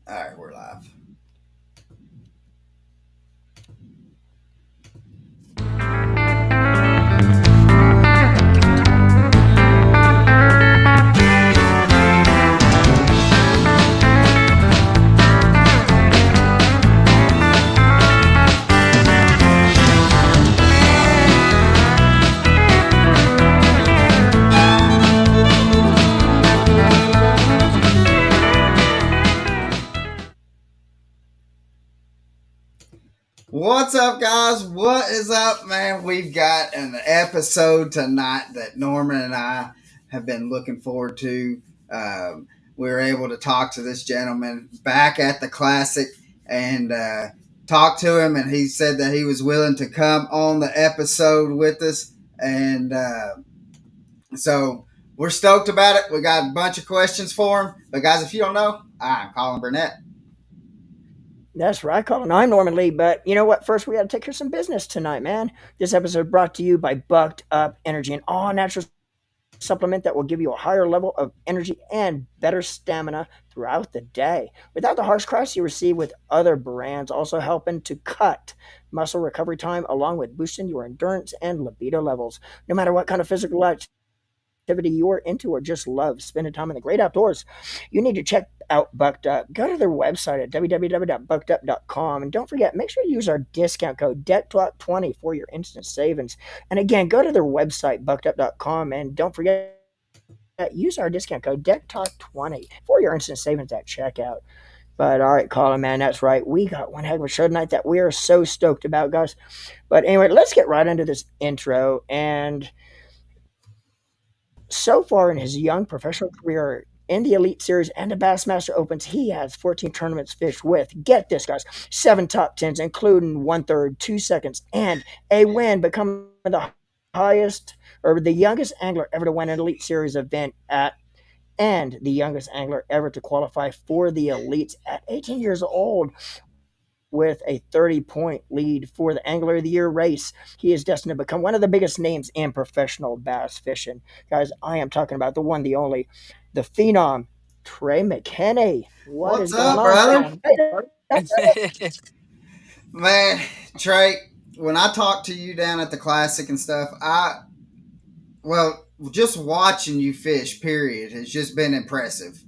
All right, we're live. What's up, guys? What is up, man? We've got an episode tonight that Norman and I have been looking forward to. We were able to talk to this gentleman back at the Classic and talk to him, and he said that he was willing to come on the episode with us. And so we're stoked about it. We got a bunch of questions for him. But, guys, if you don't know, I'm Colin Burnett. That's right, Colin. I'm Norman Lee, but you know what? First, we got to take care of some business tonight, man. This episode brought to you by Bucked Up Energy, an all natural supplement that will give you a higher level of energy and better stamina throughout the day without the harsh crash you receive with other brands, also helping to cut muscle recovery time along with boosting your endurance and libido levels. No matter what kind of physical activity you're into or just love spending time in the great outdoors, you need to check out Bucked Up. Go to their website at www.buckedup.com. And don't forget, make sure you use our discount code DECTALK20 for your instant savings. And again, go to their website, buckedup.com. And don't forget, use our discount code DECTALK20 for your instant savings at checkout. But all right, Colin, man, that's right. We got one heck of a show tonight that we are so stoked about, guys. But anyway, let's get right into this intro. And so far in his young professional career in the Elite Series and the Bassmaster Opens, he has 14 tournaments fished with, get this, guys, 7 top 10s, including 1/3, 2 seconds, and a win, becoming the highest or the youngest angler ever to win an Elite Series event at and the youngest angler ever to qualify for the Elites at 18 years old with a 30-point lead for the Angler of the Year race. He is destined to become one of the biggest names in professional bass fishing. Guys, I am talking about the one, the only, the phenom, Trey McKinney. What What's is going up, on, brother? Trey? Man, Trey, when I talked to you down at the Classic and stuff, well, just watching you fish, period, has just been impressive.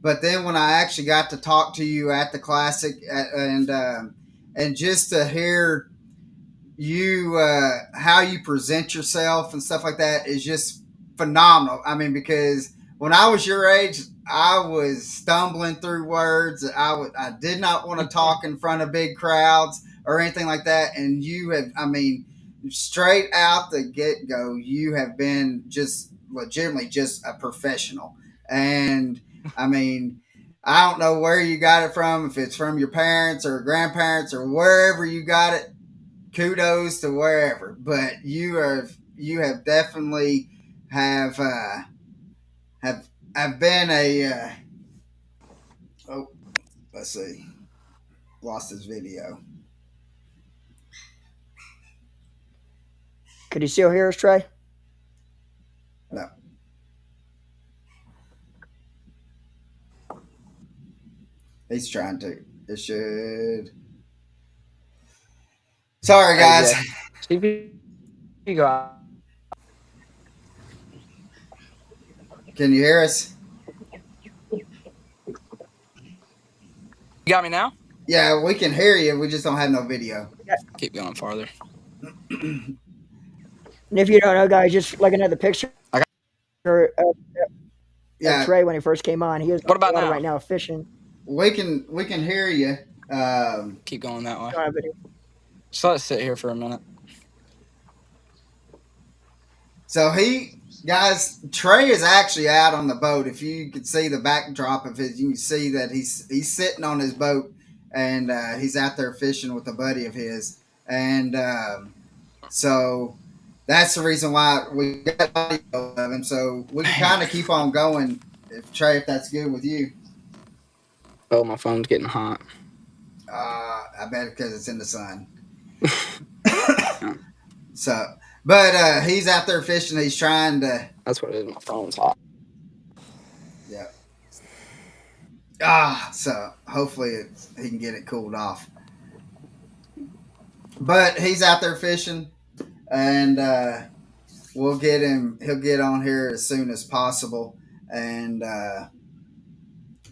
But then when I actually got to talk to you at the Classic and just to hear you how you present yourself and stuff like that is just phenomenal. I mean, because when I was your age, I was stumbling through words. I did not want to talk in front of big crowds or anything like that. And you have, I mean, straight out the get go, you have been just legitimately just a professional. And I mean, I don't know where you got it from, if it's from your parents or grandparents or wherever you got it. Kudos to wherever, but you have definitely have have been a oh, let's see, lost his video. Could you still hear us, Trey? No, he's trying to. It should. Sorry, Hey, guys. yeah. See if you go. Can you hear us? You got me now? Yeah, we can hear you. We just don't have no video. Keep going farther. And if you don't know, guys, just looking at the picture I got. of Yeah, Trey when he first came on, he is What on the about water now? right now fishing. we can hear you. Keep going that way. Don't have video. Just let it sit here for a minute. So Trey is actually out on the boat. If you could see the backdrop of his, you can see that he's sitting on his boat and he's out there fishing with a buddy of his. And so that's the reason why we got audio of him. So we can kind of keep on going, if that's good with you. Oh, my phone's getting hot. I bet because it's in the sun. So, but he's out there fishing. He's trying to. That's what it is. My phone's hot. Yeah. So hopefully he can get it cooled off. But he's out there fishing, and we'll get him. He'll get on here as soon as possible, and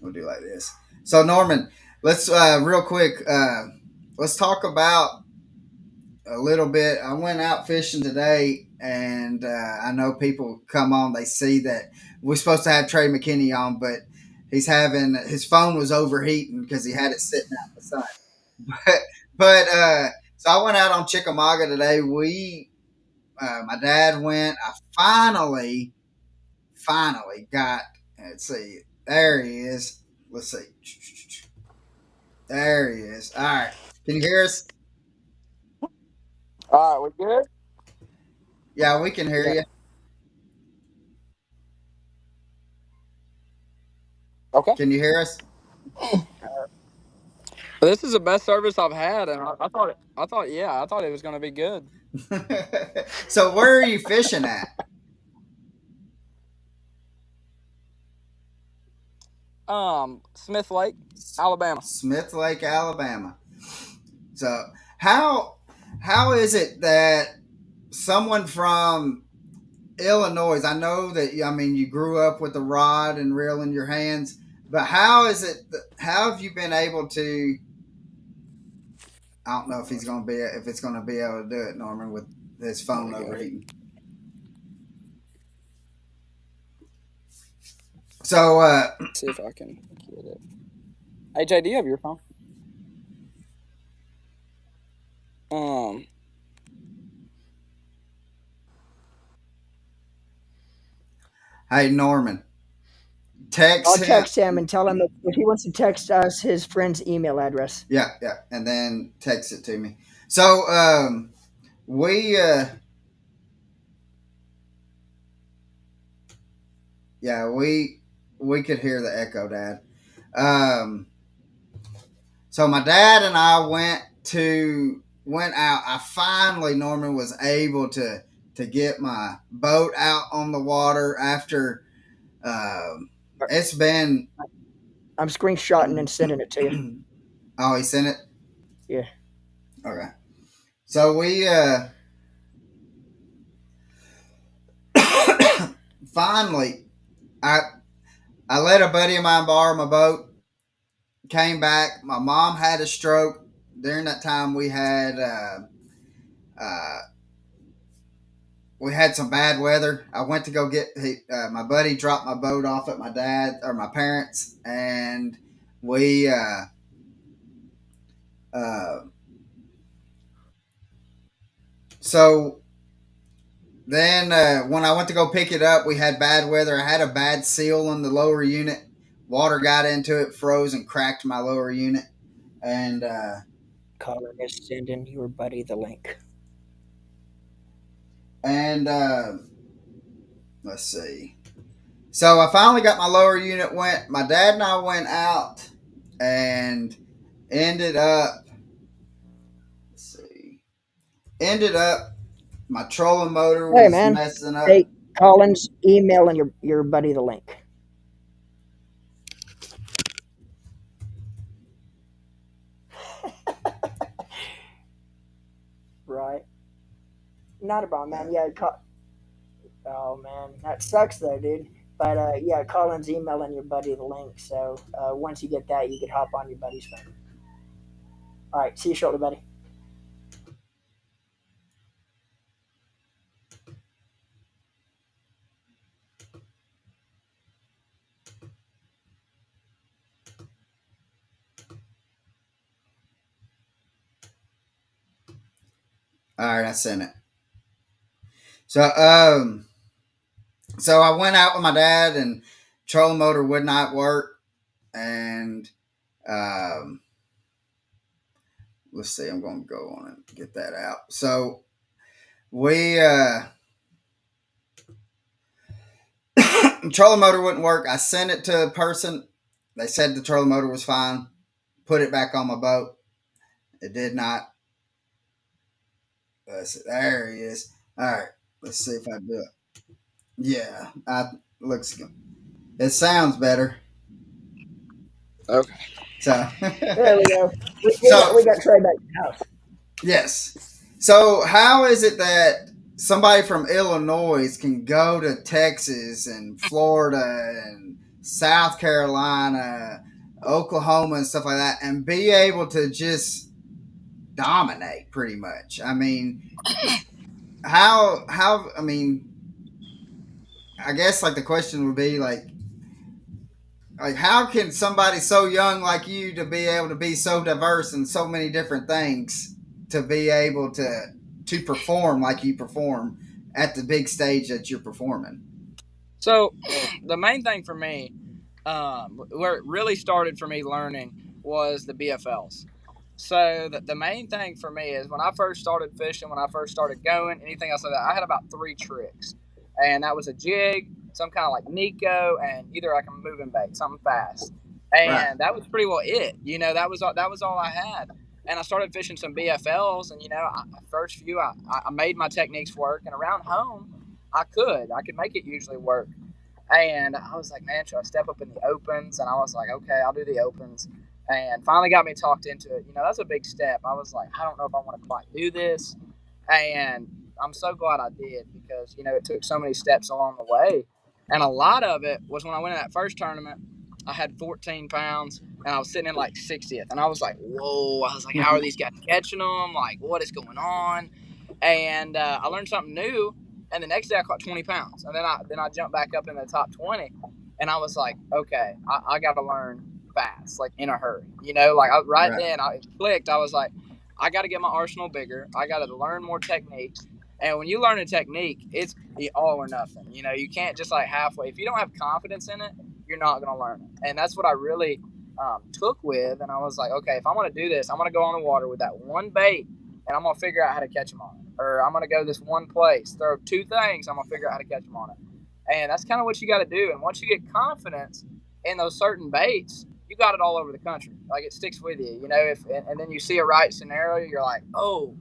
we'll do like this. So Norman, let's real quick. Let's talk about a little bit. I went out fishing today, and I know people come on. They see that we're supposed to have Trey McKinney on, but he's having his phone was overheating because he had it sitting out beside. But so I went out on Chickamauga today. My dad went. I finally got. Let's see. There he is. Let's see. There he is. All right. Can you hear us? All right, we good? Yeah, we can hear Yeah. you. Okay. Can you hear us? But this is the best service I've had, and I thought it. I thought it was gonna be good. So where are you fishing at? Smith Lake, Alabama. Smith Lake, Alabama. So how is it that someone from Illinois? I know that I mean you grew up with a rod and reel in your hands, but how is it? How have you been able to? I don't know if it's going to be able to do it, Norman, with his There phone we go. overheating. So See if I can get it. AJ, do you have your phone? Um, hey Norman, I'll text him. text him and tell him if he wants to text us his friend's email address. Yeah, yeah, and then text it to me. So we yeah we could hear the echo, Dad. Um, so my dad and I went out. I finally Norman was able to get my boat out on the water after it's been. I'm screenshotting and sending it to you. Oh, he sent it. Yeah. Okay. So we finally I I let a buddy of mine borrow my boat. Came back. My mom had a stroke. During that time, uh, we had some bad weather. I went to go get my buddy dropped my boat off at my dad or my parents, and we uh, so then when I went to go pick it up, we had bad weather. I had a bad seal on the lower unit. Water got into it, froze, and cracked my lower unit. And Colin is sending your buddy the link. and let's see. So I finally got my lower unit went. My dad and I went out and ended up. Let's see. Ended up my trolling motor Hey, was man. messing up. Hey, Colin's emailing your buddy the link. Right. Not a problem, man. Yeah. Oh, man. That sucks, though, dude. But yeah, Colin's emailing your buddy the link. So once you get that, you can hop on your buddy's phone. All right. See you shortly, buddy. All right, I sent it. So so I went out with my dad and trolling motor would not work. And um, let's see, I'm going to go on and get that out. So we trolling motor wouldn't work. I sent it to a person. They said the trolling motor was fine. Put it back on my boat. It did not. There he is. All right, let's see if I do it. Yeah, looks good. It sounds better. Okay. So, There we go. so We got Trey back to the house. yes. So how is it that somebody from Illinois can go to Texas and Florida and South Carolina, Oklahoma and stuff like that and be able to just dominate pretty much? I mean, how I mean, I guess like the question would be like how can somebody so young like you to be able to be so diverse in so many different things to be able to perform like you perform at the big stage that you're performing? So the main thing for me, where it really started for me learning was the BFLs. So the main thing for me is when I first started fishing, when I first started going, anything else like that, I had about 3 tricks, and that was a jig, some kind of like Nico, and either like a moving bait, something fast, Right. and that was pretty well it. That was all I had. And I started fishing some BFLs, and first few I made my techniques work, and around home I could make it usually work. And I was like, man, should I step up in the opens? And I was like, okay, I'll do the opens. And finally got me talked into it. That's a big step. I was like, I don't know if I want to quite do this. And I'm so glad I did because, it took so many steps along the way. And a lot of it was when I went in that first tournament, I had 14 pounds and I was sitting in like 60th. And I was like, whoa. I was like, how are these guys catching them? Like, what is going on? And I learned something new. And the next day I caught 20 pounds, and then I jumped back up in the top 20, and I was like, okay, I got to learn fast, like in a hurry, right Right. then it clicked. I was like, I got to get my arsenal bigger. I got to learn more techniques, and when you learn a technique, it's all or nothing. You can't just like halfway. If you don't have confidence in it, you're not gonna learn it, and that's what I really took with. And I was like, okay, if I'm gonna do this, I'm gonna go on the water with that one bait and I'm gonna figure out how to catch them on it. Or I'm gonna go this one place, throw 2 things, I'm gonna figure out how to catch them on it. And that's kind of what you got to do. And once you get confidence in those certain baits, you got it all over the country. Like it sticks with you, If and then you see a right scenario, you're like, oh,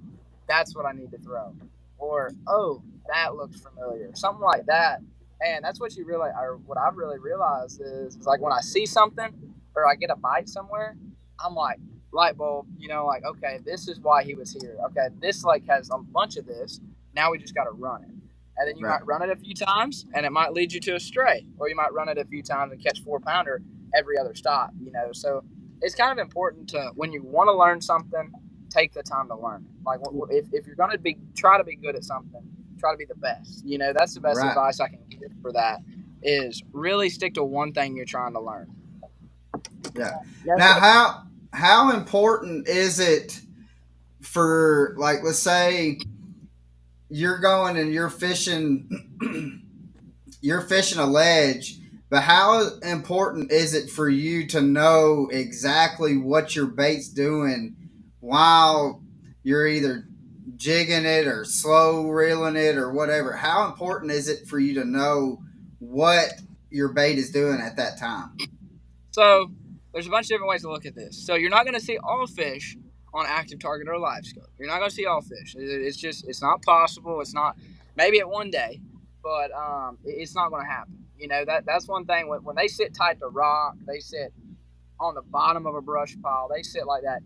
that's what I need to throw, or oh, that looks familiar, something like that. And that's what you really, or what I've really realized is like when I see something or I get a bite somewhere, I'm like, light bulb, like, okay, this is why he was here. Okay, this lake has a bunch of this. Now we just got to run it. And then you Right. might run it a few times and it might lead you to a stray, or you might run it a few times and catch 4 pounder every other stop. So it's kind of important to, when you want to learn something, take the time to learn it. Like if you're going to try to be good at something, try to be the best. That's the best Right. advice I can give for that is really stick to one thing you're trying to learn. Yeah. That's Now what how important is it for like let's say you're going and you're fishing a ledge, but how important is it for you to know exactly what your bait's doing while you're either jigging it or slow reeling it or whatever? How important is it for you to know what your bait is doing at that time? So there's a bunch of different ways to look at this. So you're not going to see all fish on active target or live scope. You're not going to see all fish. It's not possible. It's not, maybe at one day, but it's not going to happen. That's one thing. When they sit tight to rock, they sit on the bottom of a brush pile, they sit like that.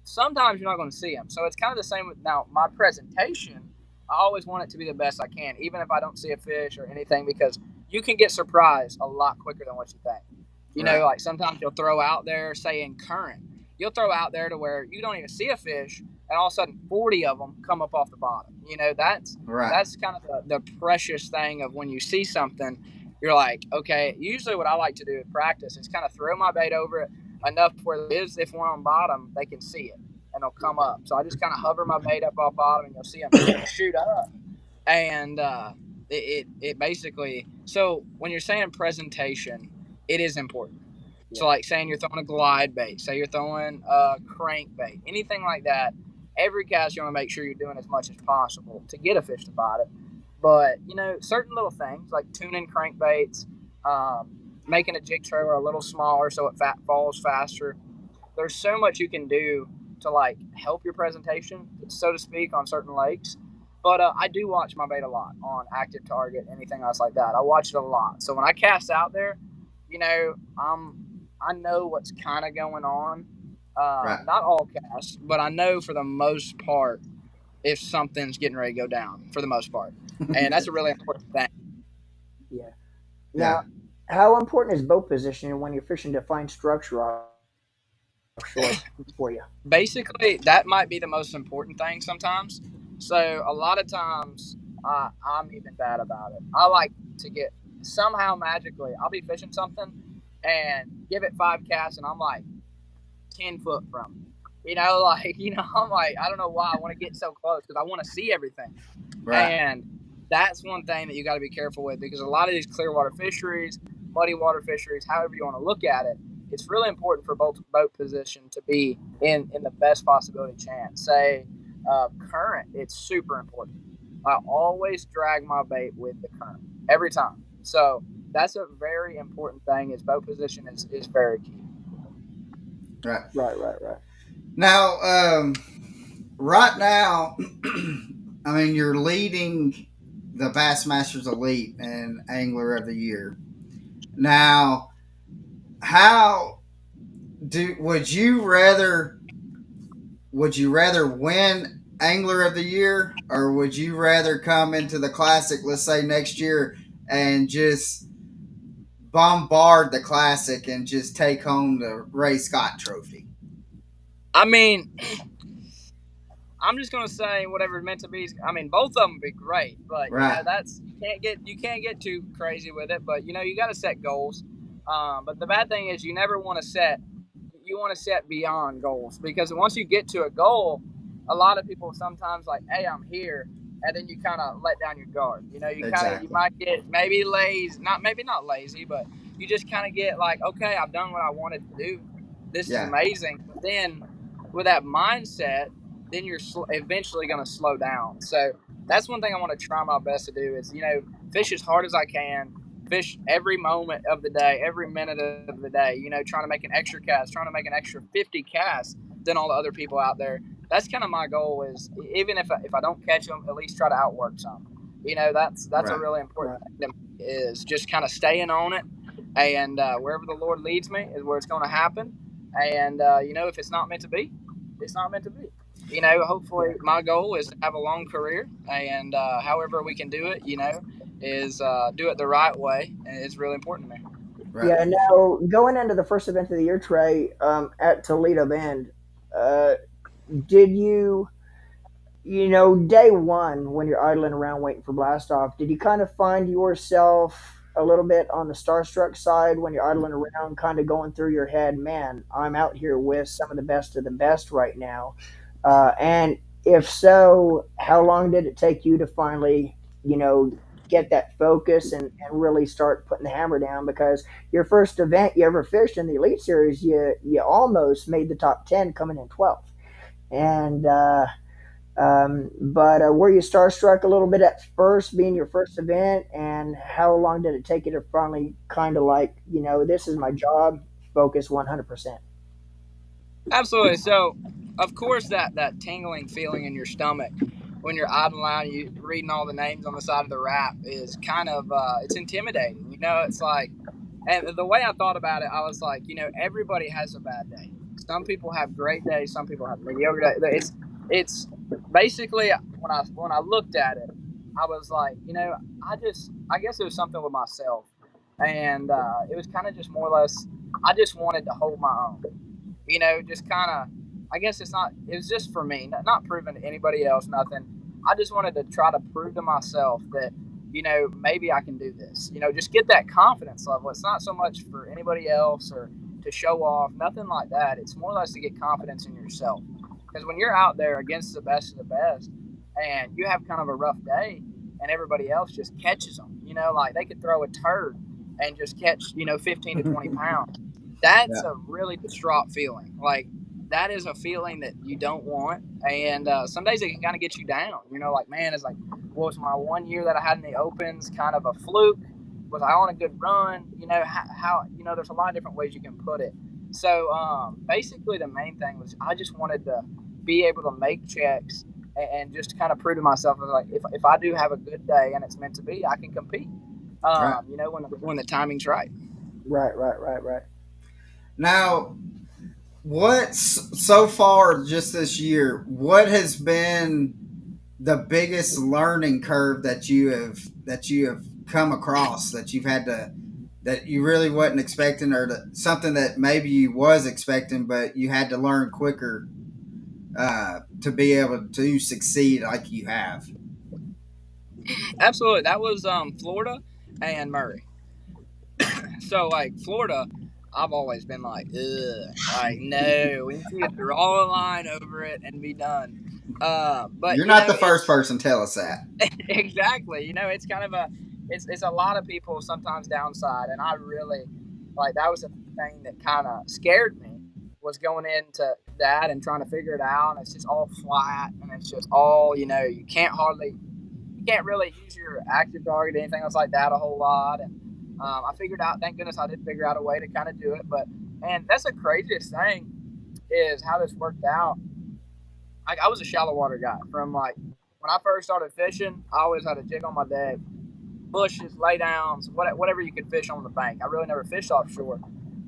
Sometimes you're not going to see them. So it's kind of the same with now my presentation. I always want it to be the best I can, even if I don't see a fish or anything, because you can get surprised a lot quicker than what you think. Right. Like sometimes you'll throw out there, say in current, you'll throw out there to where you don't even see a fish, and all of a sudden 40 of them come up off the bottom. Right. That's kind of the precious thing of when you see something, you're like, okay. Usually, what I like to do in practice is kind of throw my bait over it enough where if one on bottom, they can see it and they'll come up. So I just kind of hover my bait up off bottom, and you'll see them shoot up. And it basically, so when you're saying presentation, it is important. So like saying you're throwing a glide bait, say you're throwing a crankbait, anything like that. Every cast you want to make sure you're doing as much as possible to get a fish to bite it. But certain little things like tuning crankbaits, um, making a jig trailer a little smaller so it falls faster. There's so much you can do to like help your presentation, so to speak, on certain lakes. But I do watch my bait a lot on active target, anything else like that. I watch it a lot. So when I cast out there, you know, I'm I know what's kind of going on. Right. Not all casts, but I know for the most part if something's getting ready to go down for the most part, and that's a really important thing. Yeah. Yeah. Now, how important is boat positioning when you're fishing to find structure offshore for you? Basically, that might be the most important thing sometimes. So a lot of times, I'm even bad about it. I like to get somehow magically. I'll be fishing something and give it 5 casts, and I'm like 10 foot from it. Like I'm like I don't know why I want to get so close because I want to see everything. Right. And that's one thing that you got to be careful with because a lot of these clear water fisheries, muddy water fisheries, however you want to look at it, it's really important for boat position to be in the best possibility chance. Say current, it's super important. I always drag my bait with the current every time. So that's a very important thing. Is boat position is very key. Right. Right, right, right. Now, right now, I mean, you're leading the Bassmasters Elite and Angler of the Year. Now, how do would you rather win Angler of the Year, or would you rather come into the Classic, let's say next year, and just bombard the Classic and just take home the Ray Scott Trophy? I mean, I'm just gonna say whatever's meant to be. I mean, both of them would be great, but Right. that's you can't get too crazy with it. But you got to set goals. But the bad thing is you never want to set. You want to set beyond goals because once you get to a goal, a lot of people sometimes like, hey, I'm here, and then you kind of let down your guard. You Exactly. might get maybe lazy, not lazy, but you just kind of get like, okay, I've done what I wanted to do. This is Yeah. amazing. But then with that mindset then you're eventually going to slow down. So that's one thing I want to try my best to do is, fish as hard as I can, fish every moment of the day, every minute of the day, trying to make an extra cast, trying to make an extra 50 casts than all the other people out there. That's kind of my goal is even if I don't catch them, at least try to outwork some. That's a Right. really important Right. thing to me is just kind of staying on it. And wherever the Lord leads me is where it's going to happen. And, if it's not meant to be, it's not meant to be. Hopefully Yeah. my goal is to have a long career, and however we can do it, is do it the right way, and it's really important to me. Right. Yeah. Now, going into the first event of the year, Trey, at Toledo Bend, uh, did you, day one when you're idling around waiting for blast off, did you kind of find yourself a little bit on the starstruck side when you're idling around, kind of going through your head, man, I'm out here with some of the best right now? And if so, how long did it take you to finally, get that focus and really start putting the hammer down? Because your first event you ever fished in the Elite Series, you almost made the top 10 coming in 12th. And but were you starstruck a little bit at first, being your first event? And how long did it take you to finally kind of like, this is my job, focus 100%? Absolutely. So, of course, that tingling feeling in your stomach when you're idling out, and you reading all the names on the side of the wrap is kind of it's intimidating. It's like, and the way I thought about it, I was like, everybody has a bad day. Some people have great days. Some people have mediocre days. It's basically when I looked at it, I was like, I guess it was something with myself, and it was kind of just more or less. I just wanted to hold my own. Just kind of, I guess it was just for me, not proving to anybody else, nothing. I just wanted to try to prove to myself that, maybe I can do this, just get that confidence level. It's not so much for anybody else or to show off, nothing like that. It's more or less to get confidence in yourself. Because when you're out there against the best of the best and you have kind of a rough day and everybody else just catches them, like they could throw a turd and just catch, 15 to 20 pounds. That's Yeah. a really distraught feeling. Like that is a feeling that you don't want, and some days it can kind of get you down. Like man, it's like, was my 1 year that I had in the opens kind of a fluke? Was I on a good run? How there's a lot of different ways you can put it. So basically, the main thing was I just wanted to be able to make checks and just kind of prove to myself like if I do have a good day and it's meant to be, I can compete. Right. When the timing's right. Right, right, right, right. Now, what's so far just this year? What has been the biggest learning curve that you have come across that you've had to that you really wasn't expecting, or something that maybe you was expecting but you had to learn quicker to be able to succeed like you have? Absolutely. That was Florida and Murray. So like Florida, I've always been like, ugh, like no, we need to just draw a line over it and be done. But You're you not know, the first person to tell us that. exactly. You know, it's kind of it's a lot of people sometimes downside, and I really like that was the thing that kind of scared me was going into that and trying to figure it out. And it's just all flat, and it's just all you can't really use your active target, anything else like that, a whole lot. And I figured out. Thank goodness I did figure out a way to kind of do it. But and that's the craziest thing is how this worked out. I was a shallow water guy from like when I first started fishing. I always had a jig on my deck, bushes, laydowns, whatever you could fish on the bank. I really never fished offshore.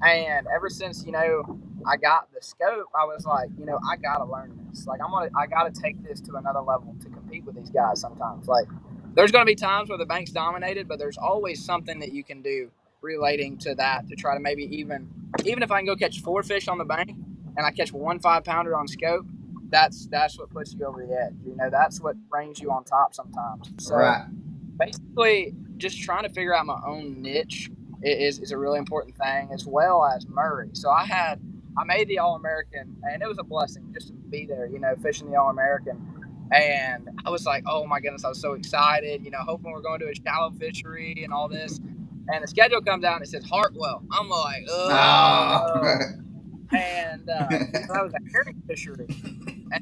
And ever since I got the scope, I was like, I gotta learn this. Like I gotta take this to another level to compete with these guys. Sometimes, like there's gonna be times where the bank's dominated, but there's always something that you can do relating to that to try to maybe even if I can go catch 4 fish on the bank and I catch one 5-pounder on scope, that's what puts you over the edge. That's what brings you on top sometimes. So Right. basically just trying to figure out my own niche is a really important thing, as well as Murray. So I made the All American, and it was a blessing just to be there, fishing the All American. And I was like, oh my goodness, I was so excited, hoping we're going to a shallow fishery and all this. And the schedule comes out and it says Hartwell. I'm like, oh Oh. no. And that was a herring fishery,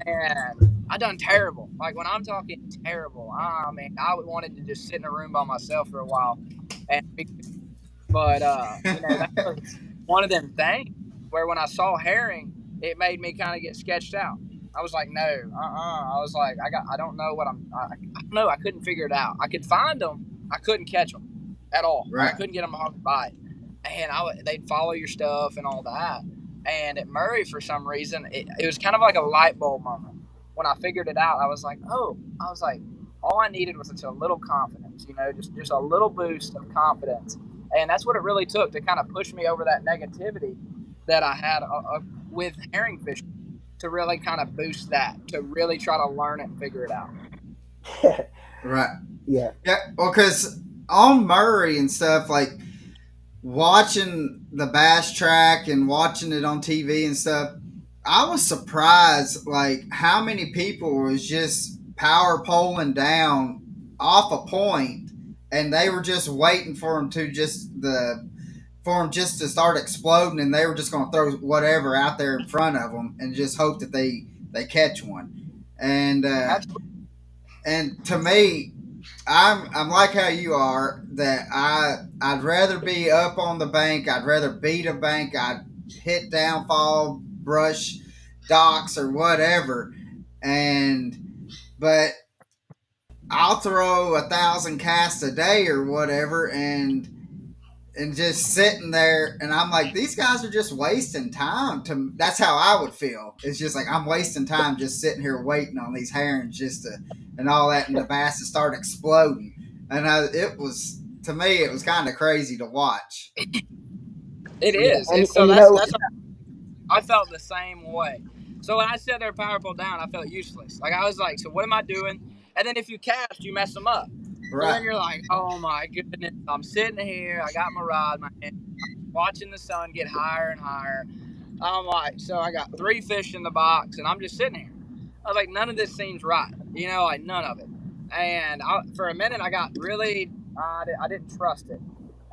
and I done terrible. Like when I'm talking terrible, I mean I wanted to just sit in a room by myself for a while, and but that was one of them things where when I saw herring, it made me kind of get sketched out. I was like, no, I was like, I don't know I don't know. I couldn't figure it out. I could find them, I couldn't catch them at all. Like I Right. couldn't get them to hog bite, and they'd follow your stuff and all that. And at Murray, for some reason, it was kind of like a light bulb moment. When I figured it out, I was like, oh, I was like, all I needed was just a little confidence, just a little boost of confidence. And that's what it really took to kind of push me over that negativity that I had with herring fishing to really kind of boost that, to really try to learn it and figure it out. Right. Yeah. Yeah. Well, because on Murray and stuff, like watching the bass track and watching it on TV and stuff, I was surprised like how many people was just power poling down off a point, and they were just waiting for him to start exploding, and they were just going to throw whatever out there in front of them and just hope that they catch one. And Absolutely. and to me, I'm like how you are, that I'd rather be up on the bank. I'd rather beat a bank. I'd hit downfall, brush, docks, or whatever. And but I'll throw 1,000 casts a day or whatever, and just sitting there, and I'm like, these guys are just wasting time. That's how I would feel. It's just like I'm wasting time just sitting here waiting on these herons just to and all that, and the bass to start exploding. And it was, to me, it was kind of crazy to watch. It Yeah. is. And, It's and so you that's know, that's I felt the same way. So when I sat there power pull down, I felt useless. Like I was like, so what am I doing? And then if you cast, you mess them up. So then Right. you're like, oh my goodness, I'm sitting here, I got my rod, my hand, watching the sun get higher and higher. I'm like, so I got 3 fish in the box, and I'm just sitting here. I was like, none of this seems right, like none of it. And for a minute, I got really, I didn't trust it.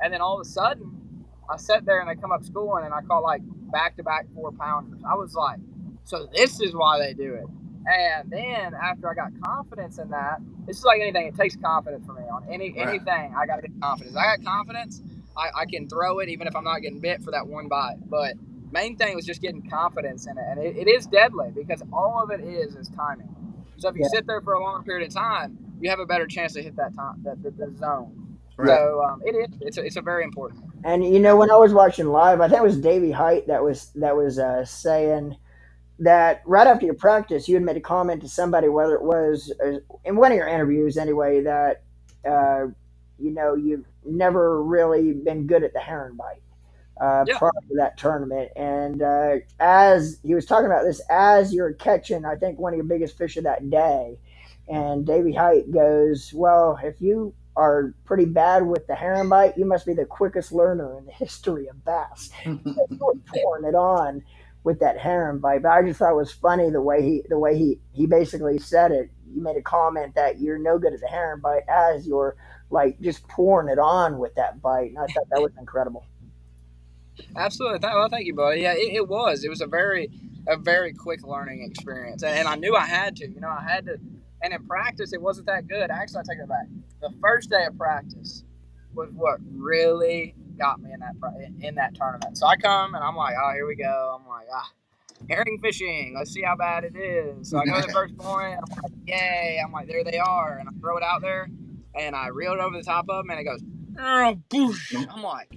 And then all of a sudden, I sat there and I come up schooling, and I caught like back-to-back 4-pounders. I was like, so this is why they do it. And then after I got confidence in that, this is like anything. It takes confidence for me on Right. anything. I got to get confidence. I got confidence. I can throw it even if I'm not getting bit for that one bite. But main thing was just getting confidence in it, and it is deadly because all of it is timing. So if you yeah, sit there for a long period of time, you have a better chance to hit that time, the zone. Right. So it is. It's a very important. And when I was watching live, I think it was Davey Height that was saying that right after your practice, you had made a comment to somebody, whether it was in one of your interviews anyway, that uh, you've never really been good at the heron bite Yeah, prior to that tournament. And as he was talking about this, as you're catching, I think one of your biggest fish of that day, and Davey Height goes, "Well, if you are pretty bad with the heron bite, you must be the quickest learner in the history of bass." You were pouring it on with that heron bite. But I just thought it was funny the way he basically said it. You made a comment that you're no good at the heron bite as you're like just pouring it on with that bite, and I thought that was incredible. absolutely. Well, thank you, buddy. Yeah, it was. It was a very quick learning experience, and I knew I had to. I had to. And in practice, it wasn't that good. Actually, I take it back. The first day of practice was what really got me in that tournament. So I come and I'm like, oh, here we go. I'm like, herring fishing. Let's see how bad it is. So I go to the first point. I'm like, yay. I'm like, there they are. And I throw it out there and I reel it over the top of them and it goes, oh, boosh. I'm like,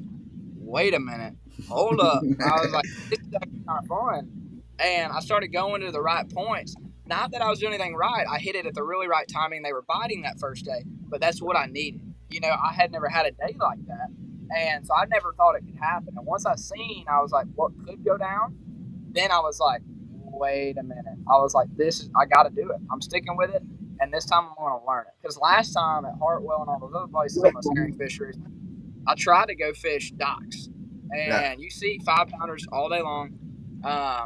wait a minute. Hold up. I was like, this is actually kind of fun. And I started going to the right points. Not that I was doing anything right. I hit it at the really right timing. They were biting that first day, but that's what I needed. I had never had a day like that. And so I never thought it could happen. And once I seen, I was like, what could go down? Then I was like, wait a minute. I was like, I got to do it. I'm sticking with it. And this time I'm going to learn it. Because last time at Hartwell and all those other places on those herring fisheries, I tried to go fish docks. Yeah. And you see 5 pounders all day long.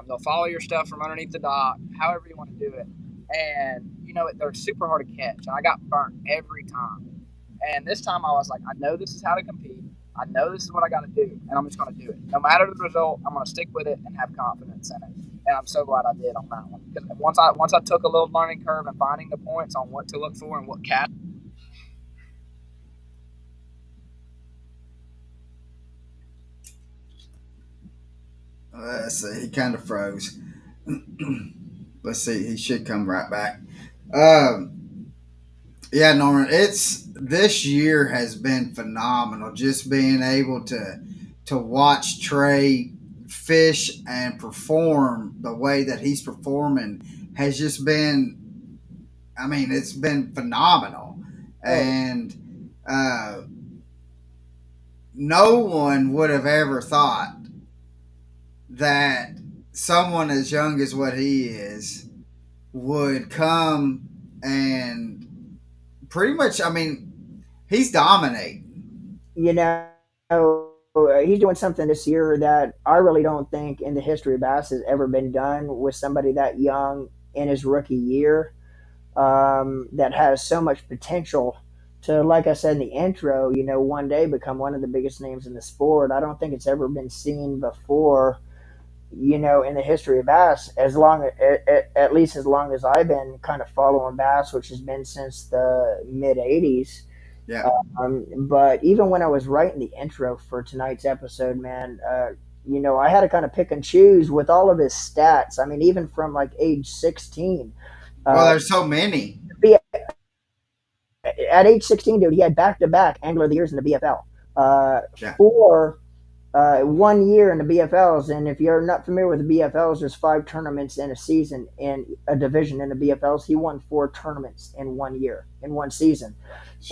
They'll follow your stuff from underneath the dock, however you want to do it. And, they're super hard to catch. And I got burnt every time. And this time I was like, I know this is how to compete. I know this is what I got to do, and I'm just going to do it. No matter the result, I'm going to stick with it and have confidence in it. And I'm so glad I did on that one. Because once I took a little learning curve and finding the points on what to look for and what cast. Let's see. He kind of froze. Let's see. He should come right back. Yeah, Norman. It's this year has been phenomenal. Just being able to watch Trey fish and perform the way that he's performing has just been. I mean, it's been phenomenal, Oh, and no one would have ever thought that someone as young as what he is would come and pretty much, I mean, he's dominating. you know, he's doing something this year that I really don't think in the history of bass has ever been done with somebody that young in his rookie year, that has so much potential to, like I said in the intro, one day become one of the biggest names in the sport. I don't think it's ever been seen before, in the history of bass, at least as long as I've been kind of following bass, which has been since the mid '80s. Yeah. But even when I was writing the intro for tonight's episode, man, I had to kind of pick and choose with all of his stats. I mean, even from like age 16. Well, Uh, there's so many. at age 16, dude, he had back to back Angler of the Years in the BFL. Yeah. For 1 year in the BFLs. And if you're not familiar with the BFLs, there's 5 tournaments in a season in a division in the BFLs. He won 4 tournaments in 1 year, in one season.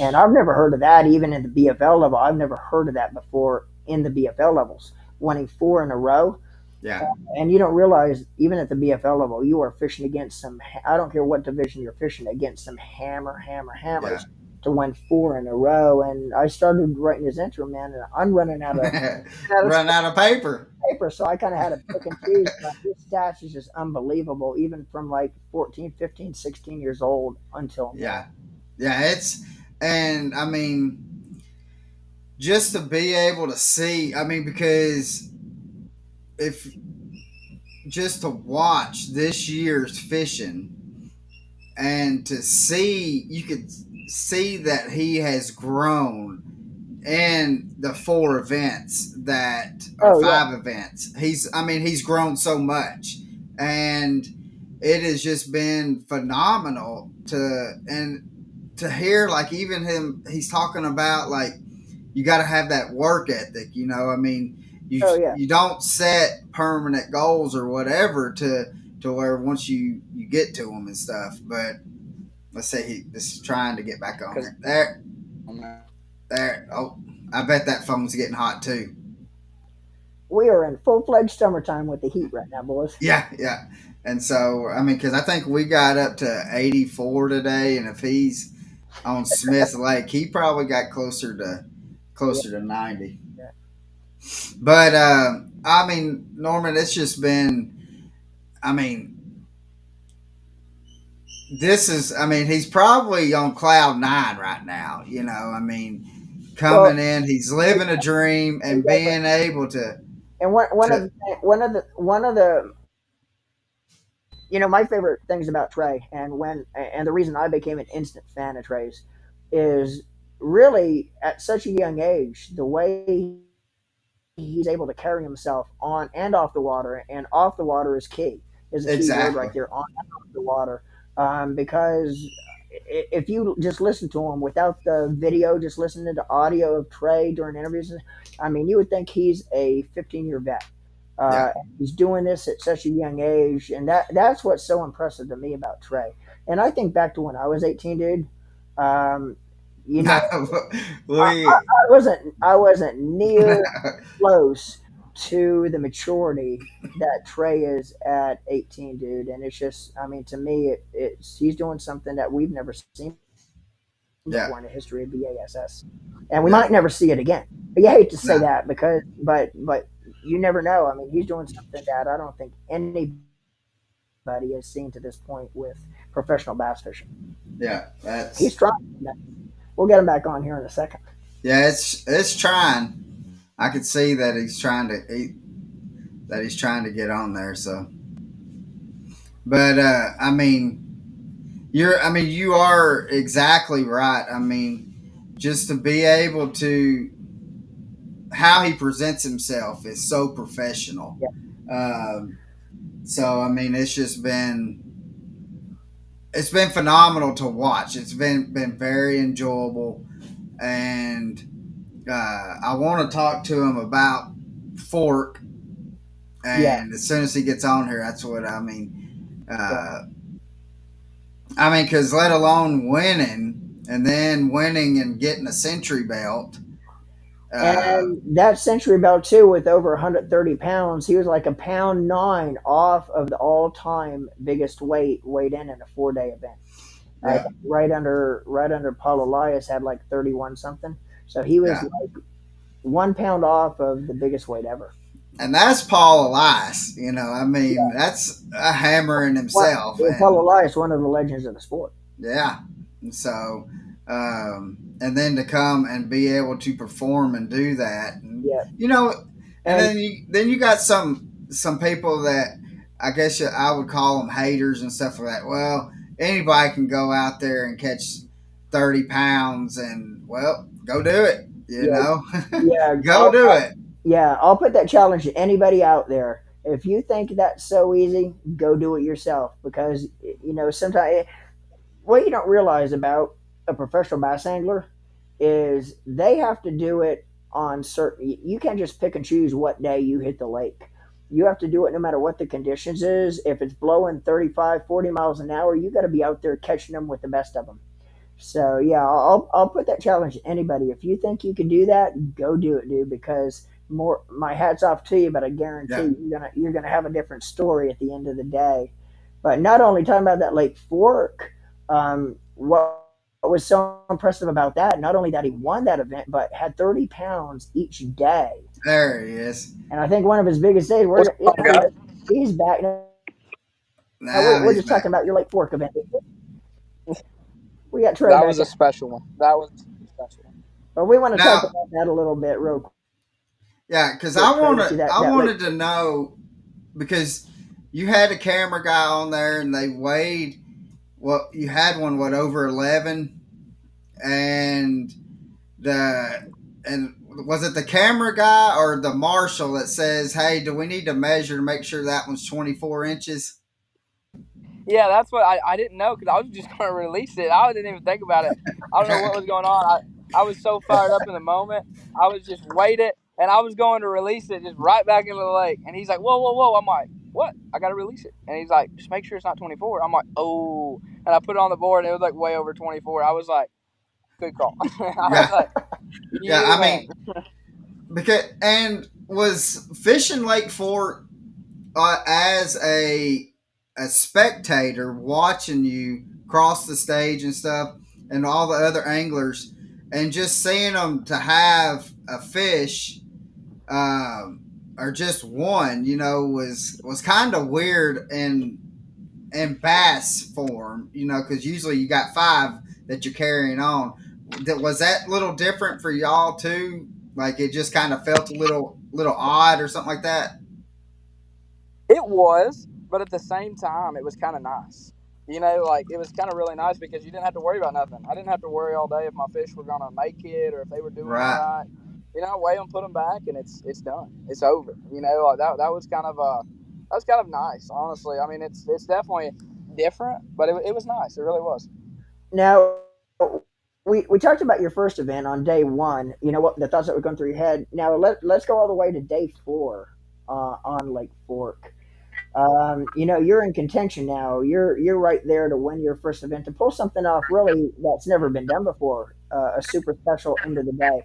And I've never heard of that even in the BFL level. I've never heard of that before in the BFL levels, winning 4 in a row. Yeah. And you don't realize, even at the BFL level, you are fishing against some, I don't care what division you're fishing against, some Yeah. hammers to win 4 in a row. And I started writing his intro, man, and I'm running out of, Run out of paper. paper. So I kind of had to pick and choose. But his stats is just unbelievable, even from like 14, 15, 16 years old until now. Yeah. Yeah. And I mean, just to be able to see, I mean, because if just to watch this year's fishing and to see, you could see that he has grown in the 4 events that or Oh, yeah. 5 events. I mean, he's grown so much, and it has just been phenomenal to hear, like, even him, he's talking about, like, you got to have that work ethic. I mean, Oh yeah. you don't set permanent goals or whatever to where once you get to them and stuff. But let's say this is trying to get back on Because here. There. Oh, I bet that phone's getting hot too. We are in full fledged summertime with the heat right now, boys. Yeah, yeah. And so, I mean, because I think we got up to 84 today, and if he's on Smith Lake, he probably got Yeah, closer to 90. yeah. But I mean, Norman, it's just been. I mean, this is. I mean, he's probably on cloud nine right now. I mean, Well, coming in, he's living a dream and exactly. being able to And one of to. the one of the my favorite things about Trey, and the reason I became an instant fan of Trey's, is really at such a young age the way he's able to carry himself on and off the water, and off the water is key. Is a key word Exactly. right there, on and off the water. Because if you just listen to him without the video, just listening to audio of Trey during interviews, I mean, you would think he's a 15-year vet. Yeah. He's doing this at such a young age, and that's what's so impressive to me about Trey. And I think back to when I was 18, dude. Um, you know, we. I wasn't near close to the maturity that Trey is at 18, dude. And it's just, I mean, to me, it's he's doing something that we've never seen Yeah. before in the history of BASS, and we Yeah. might never see it again. But you hate to say No. that because, but you never know. I mean, he's doing something that I don't think anybody has seen to this point with professional bass fishing. Yeah. He's That's. trying. We'll get him back on here in a second. Yeah. It's trying. I could see that he's trying to get on there. So, but I mean, you are exactly right. I mean, just to be able to how he presents himself is so professional. Yeah, Um, so I mean, it's been phenomenal to watch. It's been very enjoyable, and I want to talk to him about Fork. yeah, And as soon as he gets on here, that's what I mean. yeah. Because let alone winning, and then winning and getting a century belt. Uh, And that century belt too, with over 130 pounds, he was like a pound nine off of the all-time biggest weight weighed in a 4-day event. I yeah, think right under Paul Elias had like 31 something. So he was yeah, like 1 pound off of the biggest weight ever. and that's Paul Elias. I mean, Yeah, that's a hammer in what, himself, Paul and Elias, one of the legends of the sport. yeah, and so, and then to come and be able to perform and do that, and Yeah, and and then you got some people that I guess I would call them haters and stuff like that. Well, anybody can go out there and catch 30 pounds, and well, go do it. yeah, yeah, Go do it. I'll put that challenge to anybody out there. If you think that's so easy, go do it yourself. Because sometimes what you don't realize about a professional bass angler is they have to do it on certain. You can't just pick and choose what day you hit the lake. You have to do it no matter what the conditions is. If it's blowing 35, 40 miles an hour, you got to be out there catching them with the best of them. So yeah, I'll put that challenge to anybody. If you think you can do that, go do it, dude. Because more, my hats off to you, but I Yeah, guarantee you're gonna have a different story at the end of the day. But not only talking about that Lake Fork, what was so impressive about that, not only that he won that event, but had 30 pounds each day. there he is. And I think one of his biggest days, what's up, guys? he's back. Now Now we're he's just talking back. about your Lake Fork event. We got Trey That back was a in, special one. That was a special one. but we want to talk Now, about that a little bit real yeah, because quick, Trey, with you. I That Lake. wanted to know because you had a camera guy on there and they weighed you had one over 11 and the and was it the camera guy or the marshal that says, hey, do we need to measure to make sure that one's 24 inches? Yeah, that's what I didn't know because I was just going to release it. I didn't even think about it. I don't know what was going on. I was so fired up in the moment. I was just waiting, and I was going to release it just right back into the lake. And he's like, "Whoa, whoa, whoa!" I'm like, "What? I got to release it." And he's like, "Just make sure it's not 24." I'm like, "Oh!" And I put it on the board, and it was like way over 24. I was like, "Good call." I was Yeah, like, yeah. "You I man." mean, because and was fishing Lake Fork as a spectator watching you cross the stage and stuff, and all the other anglers, and just seeing them to have a fish or just one, was kind of weird in bass form, because usually you got five that you're carrying on. Was that a little different for y'all too? Like it just kind of felt a little odd or something like that. It was, but at the same time, it was kind of nice. Like it was kind of really nice because you didn't have to worry about nothing. I didn't have to worry all day if my fish were gonna make it or if they were doing all Right. right. Weigh them, put them back, and it's done. It's over. Like that was kind of nice, honestly. I mean, it's definitely different, but it was nice. It really was. Now, we talked about your first event on day one. You know what the thoughts that were going through your head. Now let's go all the way to day four on Lake Fork. You're in contention now. You're right there to win your first event to pull something off really that's never been done before. A super special end of the day.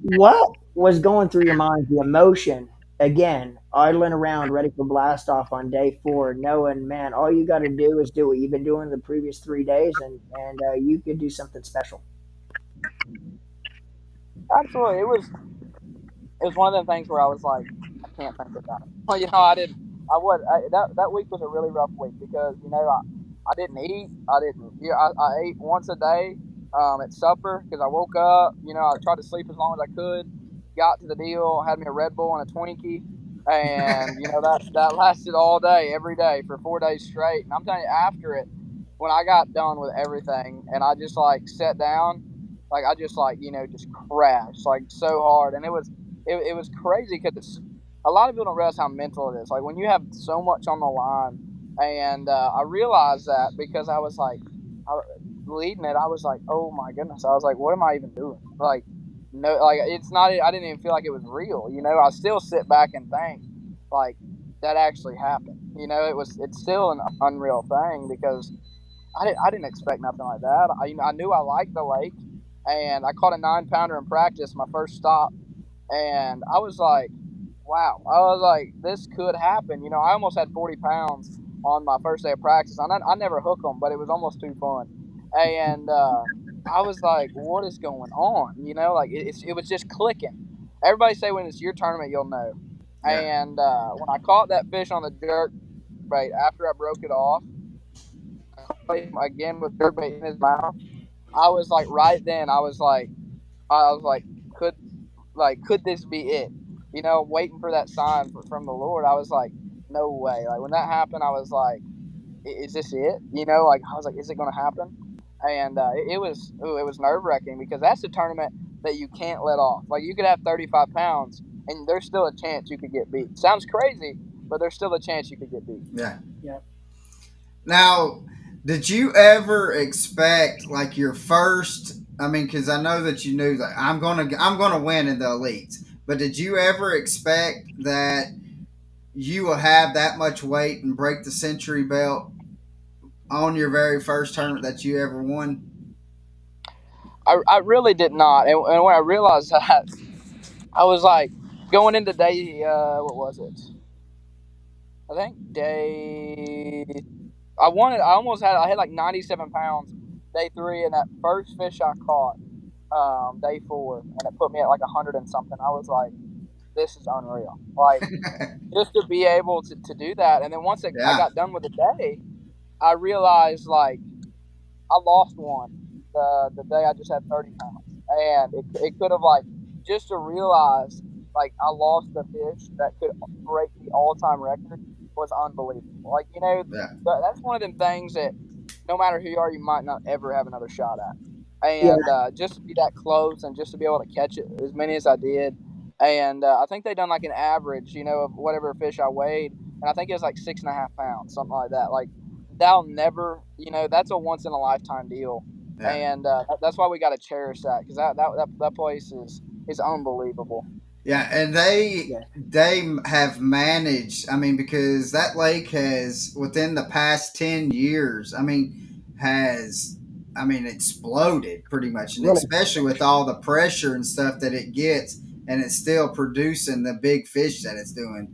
What was going through your mind? The emotion again, idling around, ready for blast off on day four, knowing, man, all you got to do is do what you've been doing the previous 3 days, and you could do something special. Absolutely, it was one of them things where I was like, I can't think about it. Well, I didn't. That week was a really rough week because I didn't eat. I didn't. I ate once a day at supper because I woke up. I tried to sleep as long as I could. Got to the deal, had me a Red Bull and a Twinkie, and that lasted all day, every day for 4 days straight. And I'm telling you, after it, when I got done with everything, and I just like sat down, like I just like just crashed like so hard, and it was crazy because a lot of people don't realize how mental it is. Like when you have so much on the line, and I realized that because I was like, I, leading it, I was like, oh my goodness, I was like, what am I even doing? Like, no, like it's not. I didn't even feel like it was real. I still sit back and think, like that actually happened. It's still an unreal thing because I didn't expect nothing like that. I knew I liked the lake, and I caught a 9 pounder in practice my first stop, and I was like, wow. I was like, this could happen. I almost had 40 pounds on my first day of practice. I never hook them, but it was almost too fun. And I was like, what is going on? Like it was just clicking. Everybody say when it's your tournament, you'll know. Yeah. And when I caught that fish on the jerk bait after I broke it off, again with jerk bait in his mouth, I was like, right then, I was like, could could this be it? Waiting for that sign from the Lord. I was like, no way. Like when that happened, I was like, is this it? Like I was like, is it going to happen? And it was nerve wracking because that's a tournament that you can't let off. Like you could have 35 pounds, and there's still a chance you could get beat. Sounds crazy, but there's still a chance you could get beat. Yeah. Yeah. Now, did you ever expect like your first? I mean, because I know that you knew that I'm gonna win in the elites, but did you ever expect that you will have that much weight and break the century belt on your very first tournament that you ever won? I really did not, and when I realized that, I was like going into day what was it? I think day I had like 97 pounds day three, and that first fish I caught day four, and it put me at like 100 and something. I was like, this is unreal. Like just to be able to do that, and then I Yeah. got done with the day, I realized like I lost one the day I just had 30 pounds, and it could have like just to realize like I lost the fish that could break the all time record was unbelievable. Like Yeah. that's one of them things that no matter who you are, you might not ever have another shot at. Yeah. And just to be that close and just to be able to catch it as many as I did, and I think they done like an average, of whatever fish I weighed, and I think it was like 6.5 pounds, something like that. Like that'll never, that's a once in a lifetime deal. Yeah. and that's why we got to cherish that because that place is unbelievable. Yeah, and Yeah, they have managed. I mean, because that lake has within the past 10 years. I mean, has exploded pretty much, and really. especially with all the pressure and stuff that it gets, and it's still producing the big fish that it's doing.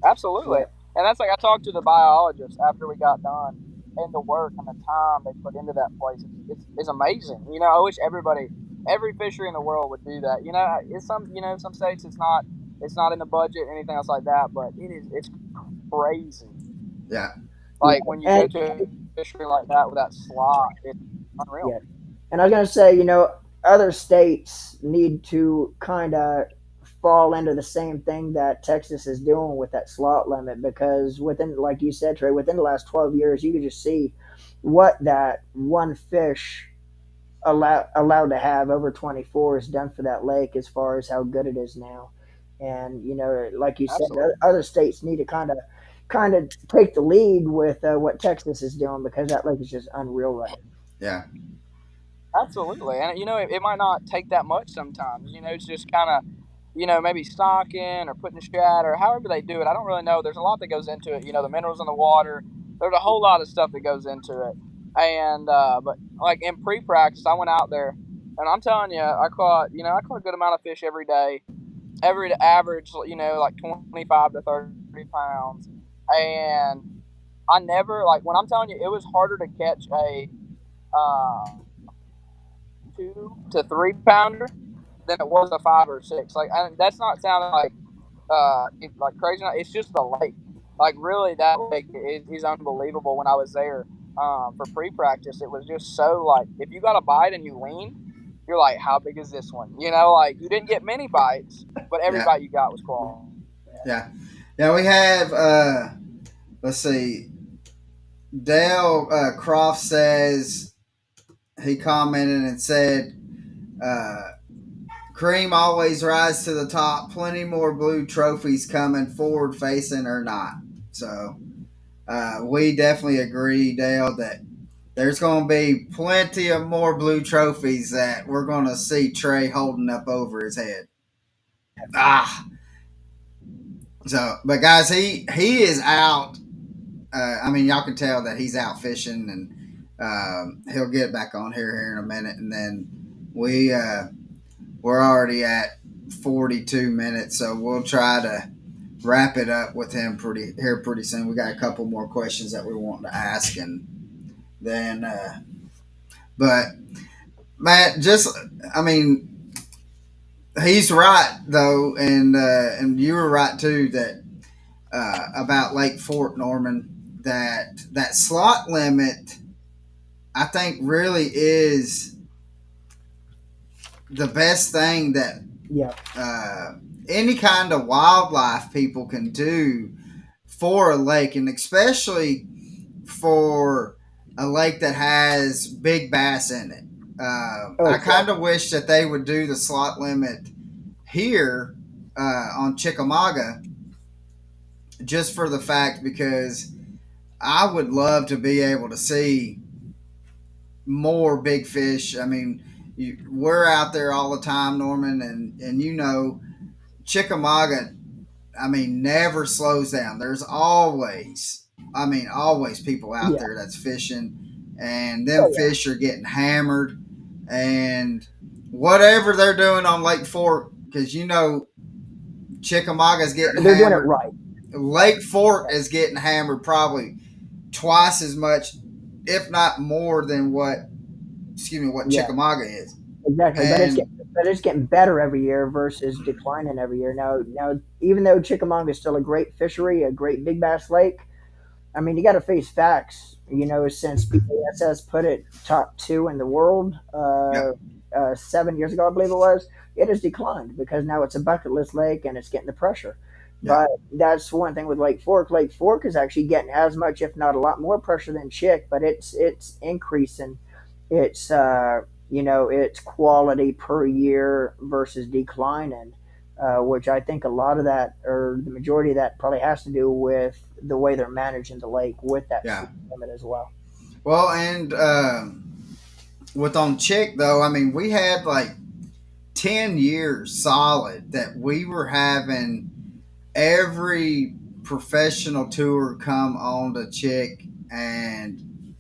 Absolutely, Yeah, and that's like I talked to the biologist after we got done, and the work and the time they put into that place is amazing. You know, I wish every fishery in the world would do that. You know, it's some states it's not in the budget or anything else like that, but it's crazy. Yeah, yeah, Like when you go and to a fishery like that with that slot, it's unreal. yeah, and I was gonna say, other states need to kind of fall into the same thing that Texas is doing with that slot limit because within, like you said, Trey, within the last 12 years, you could just see what that one fish allowed to have over 24 is done for that lake as far as how good it is now. And like you said, Absolutely. other states need to kind of take the lead with what Texas is doing because that lake is just unreal right yeah, Absolutely, and it might not take that much sometimes. You know, it's just kind of, maybe stocking or putting shad or however they do it. I don't really know. There's a lot that goes into it. You know, the minerals in the water. There's a whole lot of stuff that goes into it. And but like in pre-practice, I went out there, and I'm telling you, I caught a good amount of fish every day. Every average, like 25 to 30 pounds, and I never like when I'm telling you, it was harder to catch a. Uh, 2 to 3 pounder than it was a 5 or 6. Like that's not sounding like like crazy. It's just the lake. Like really, that lake is unbelievable. When I was there for pre-practice, it was just so like if you got a bite and you lean, you're like, how big is this one? You know, like you didn't get many bites, but every yeah, bite you got was quality. yeah, yeah. We have. Let's see. Dale Croft says he commented and said, uh, "Cream always rise to the top. Plenty more blue trophies coming, forward facing or not." So we definitely agree, Dale, that there's going to be plenty of more blue trophies that we're going to see Trey holding up over his head. Ah, so but guys, he is out. I mean, y'all can tell that he's out fishing, and he'll get back on here in a minute, and then we're already at 42 minutes, so we'll try to wrap it up with him pretty soon. We got a couple more questions that we want to ask, and then but Matt, just I mean, he's right though, and you were right too that about Lake Fort Norman that slot limit I think really is the best thing that yeah, uh, any kind of wildlife people can do for a lake, and especially for a lake that has big bass in it. I oh yeah, kind of wish that they would do the slot limit here on Chickamauga, just for the fact because I would love to be able to see more big fish. I mean, we're out there all the time, Norman, and Chickamauga. I mean, never slows down. There's always, always people out yeah, there that's fishing, and them oh yeah, fish are getting hammered, and whatever they're doing on Lake Fork, because Chickamauga's getting they're doing it hammered. right. Lake Fork Yeah, is getting hammered probably twice as much, if not more, than what yeah, Chickamauga is. exactly. And But it's getting better every year versus declining every year. Now, even though Chickamauga is still a great fishery, a great big bass lake, I mean, you got to face facts. Since BASS put it top two in the world yep, 7 years ago, I believe it was, it has declined because now it's a bucket list lake and it's getting the pressure. yep, But that's one thing with Lake Fork. Lake Fork is actually getting as much, if not a lot more pressure than Chick, but it's increasing. It's its quality per year versus declining, which I think a lot of that, or the majority of that, probably has to do with the way they're managing the lake with that yeah. speed limit as well. Well, and with on Chick though, I mean, we had like 10 years solid that we were having every professional tour come on to Chick, and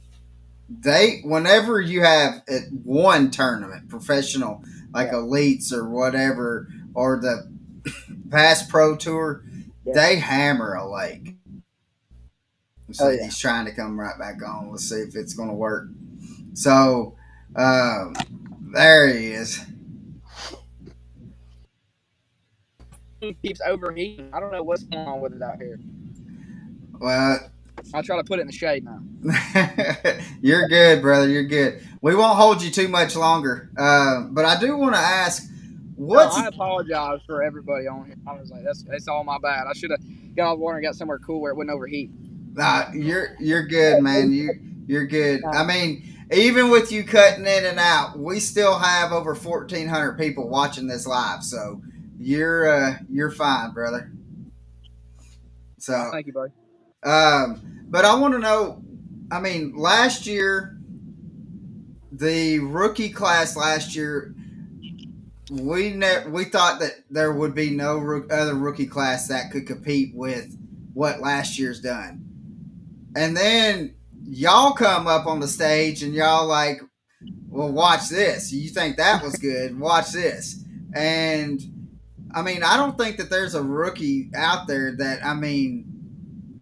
they whenever you have one tournament, professional like Yeah. elites or whatever, or the past pro tour, Yeah. they hammer a lake. Oh So yeah. he's trying to come right back on. Let's see if it's going to work. So there he is. It keeps overheating. I don't know what's going on with it out here. Well, I'll try to put it in the shade now. you're good, brother. You're good. We won't hold you too much longer. But I do want to ask, No, what's I apologize for everybody on here. I was like, that's all my bad. I should have got off water and got somewhere cool where it wouldn't overheat. you're good, man. You're good. I Uh, mean, even with you cutting in and out, we still have over 1,400 people watching this live. So you're fine, brother. So Thank you, buddy. but I want to know. I mean, last year, the rookie class last year, we thought that there would be no other rookie class that could compete with what last year's done. And then y'all come up on the stage and y'all like, well, watch this. You think that was good? Watch this. And I mean, I don't think that there's a rookie out there that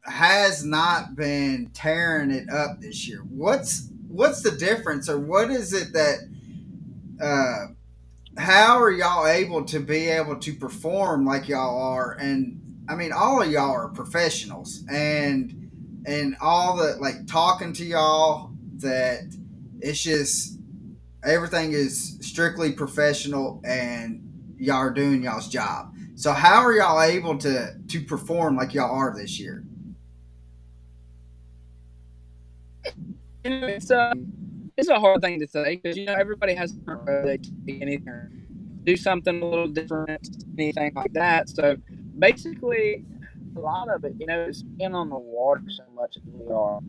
has not been tearing it up this year. What's the difference, or what is it that uh, how are y'all able to be able to perform like y'all are? And I mean, all of y'all are professionals, and all the like talking to y'all that it's just everything is strictly professional, and y'all are doing y'all's job. So how are y'all able to perform like y'all are this year? It's a hard thing to say because everybody has a different road they take anything, do something a little different, anything like that. So basically, a lot of it, is being on the water so much as we are.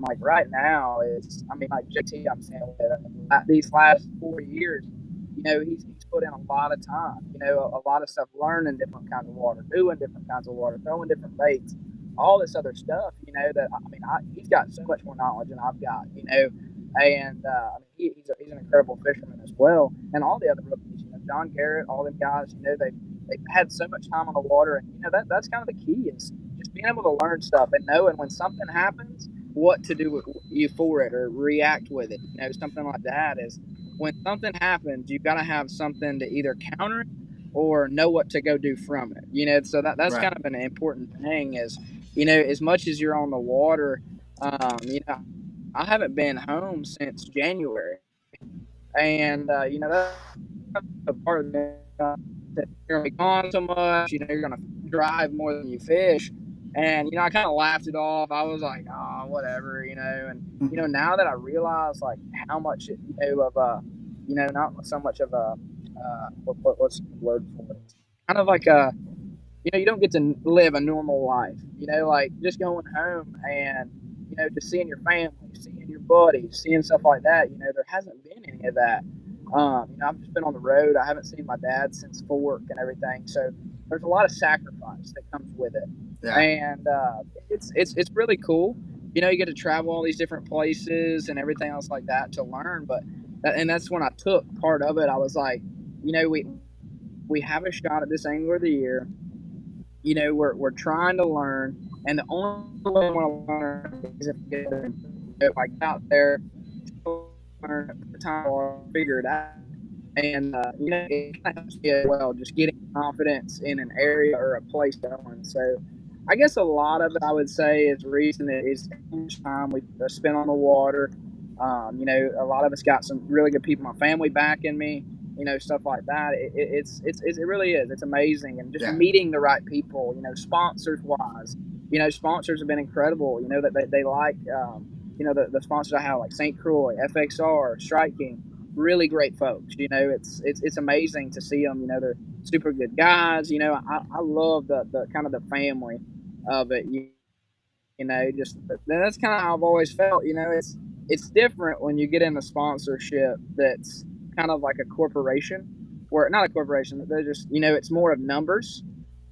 Like right now is, I mean, like JT, I'm saying with these last 4 years, he's put in a lot of time. A lot of stuff, learning different kinds of water, doing different kinds of water, throwing different baits, all this other stuff. That I mean, he's got so much more knowledge than I've got. And I mean, he's an incredible fisherman as well. And all the other rookies, John Garrett, all them guys, they've had so much time on the water, and that's kind of the key is just being able to learn stuff and knowing when something happens, what to do with you for it or react with it. Something like that is when something happens, you've got to have something to either counter it or know what to go do from it. So that's Right. kind of an important thing is, as much as you're on the water, I haven't been home since January, and that's a part of it. You're gonna be gone so much. You're gonna drive more than you fish, and I kind of laughed it off. I was like, oh, whatever. And now that I realize like how much of not so much of a what's the word for it? Kind of like a you don't get to live a normal life. Like just going home and just seeing your family, seeing your buddies, seeing stuff like that. There hasn't been any of that. I've just been on the road. I haven't seen my dad since for work and everything. So there's a lot of sacrifice that comes with it, Yeah. and it's really cool. You get to travel all these different places and everything else like that to learn. And that's when I took part of it. I was like, we have a shot at this angler of the year. We're trying to learn, and the only way I want to learn is if I get there. If I get out there, learn, put time on, figure it out. And it kind of helps me as well, just getting confidence in an area or a place going. So, I guess a lot of it, I would say, is reason is how much time we spend on the water. A lot of us got some really good people, my family backing me. Stuff like that. It really is. It's amazing, and just Yeah. meeting the right people. Sponsors wise, sponsors have been incredible. That they like. The sponsors I have like St. Croix, FXR, Striking, really great folks. It's amazing to see them. They're super good guys. I love the kind of the family of it. Just that's kind of how I've always felt. It's different when you get in a sponsorship that's kind of like a corporation, or not a corporation. They're just it's more of numbers.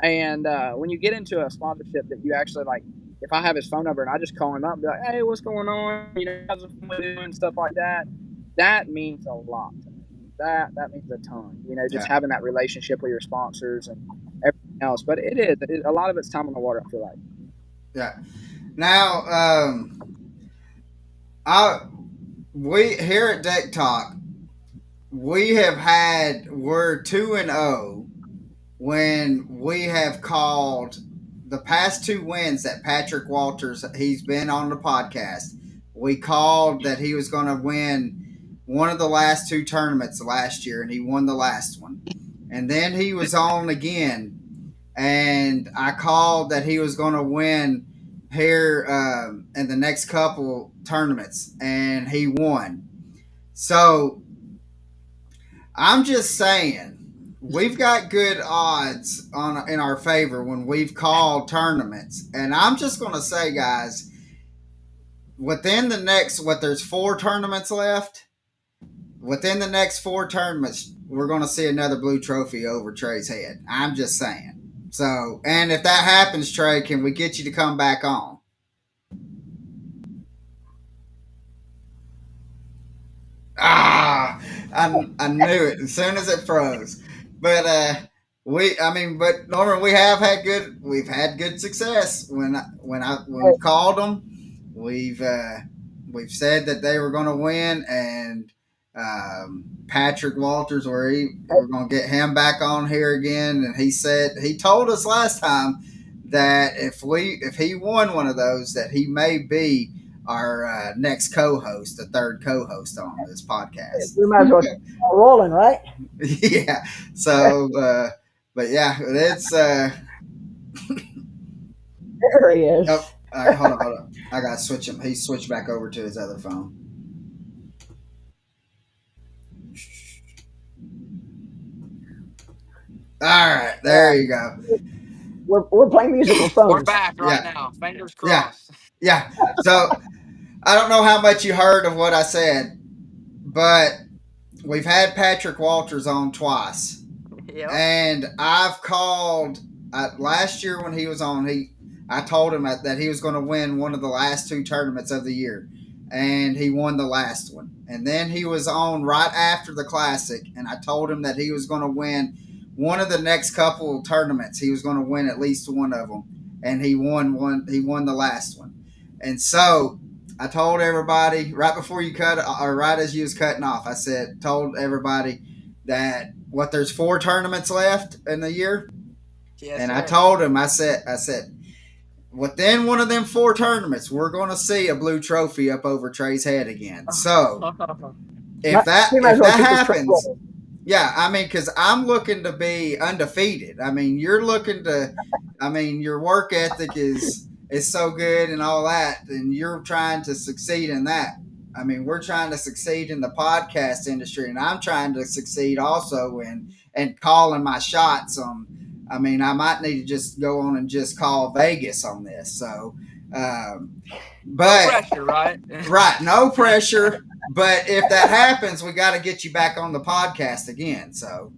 And when you get into a sponsorship that you actually like, if I have his phone number and I just call him up and be like, hey, what's going on? How's the family doing? Stuff like that. That means a lot to me. That means a ton. Just Yeah. having that relationship with your sponsors and everything else. But a lot of it's time on the water. I feel like. Yeah. Now, I we here at Deck Talk, we're 2-0 when we have called the past two wins that Patrick Walters, he's been on the podcast. We called that he was going to win one of the last two tournaments last year, and he won the last one. And then he was on again, and I called that he was going to win here in the next couple tournaments, and he won. So I'm just saying, we've got good odds in our favor when we've called tournaments, and I'm just going to say, guys, within the next there's 4 tournaments left. Within the next 4 tournaments, we're going to see another blue trophy over Trey's head. I'm just saying. So, and if that happens, Trey, can we get you to come back on? Ah, I knew it as soon as it froze. But but Norman, we've had good success when we've called them. We've we've said that they were going to win, and Patrick Walters, we're going to get him back on here again, and he told us last time that if he won one of those, that he may be our next co-host, the third co-host on this podcast. We might as well keep rolling, right? Yeah. So, but yeah, it's. There he is. Oh, all right, hold on. I gotta switch him. He switched back over to his other phone. All right, there you go. We're playing musical phones. We're back right now. Fingers crossed. Yeah. So I don't know how much you heard of what I said, but we've had Patrick Walters on twice. Yep. And I've called last year when he was on. I told him that he was going to win one of the last 2 tournaments of the year, and he won the last one. And then he was on right after the Classic, and I told him that he was going to win one of the next couple tournaments. He was going to win at least one of them, and he won one. He won the last one, and so I told everybody right before you right as you was cutting off. Told everybody that there's 4 tournaments left in the year. Yes, and sir. I told him, I said, within one of them 4 tournaments, we're going to see a blue trophy up over Trey's head again. So if that happens, yeah, I mean, because I'm looking to be undefeated. I mean, you're looking to, your work ethic is so good and all that, and you're trying to succeed in that. I mean, we're trying to succeed in the podcast industry, and I'm trying to succeed also in calling my shots on. I mean, I might need to just go on and just call Vegas on this. So, but no pressure, right? Right, no pressure. But if that happens, we got to get you back on the podcast again. So.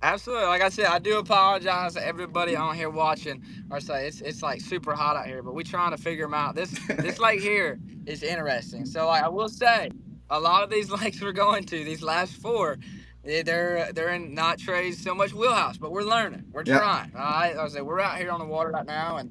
Absolutely. Like I said, I do apologize to everybody on here watching. Or say it's like super hot out here, but we trying to figure them out. This lake here is interesting. So like I will say, a lot of these lakes we're going to, these last 4, they're in not Trey's so much wheelhouse, but we're learning. We're trying. All right. Like I said, we're out here on the water right now, and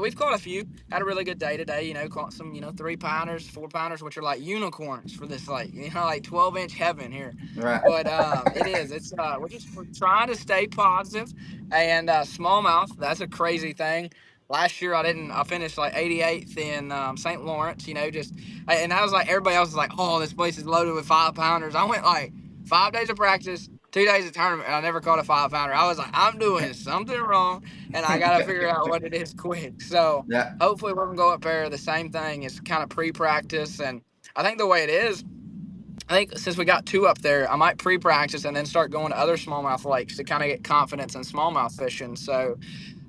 we've caught a few. Had a really good day today. Caught some 3-pounders, 4-pounders, which are like unicorns for this lake. Like 12-inch heaven here. Right. But it is. It's we're trying to stay positive, and smallmouth. That's a crazy thing. Last year I finished like 88th in St. Lawrence. And I was like everybody else was like, oh, this place is loaded with 5-pounders. I went like 5 days of practice, 2 days of tournament, and I never caught a 5-pounder. I was like, I'm doing something wrong, and I got to figure out what it is quick. So hopefully we're gonna go up there. The same thing is kind of pre-practice, and I think the way it is. I think since we got 2 up there, I might pre-practice and then start going to other smallmouth lakes to kind of get confidence in smallmouth fishing. So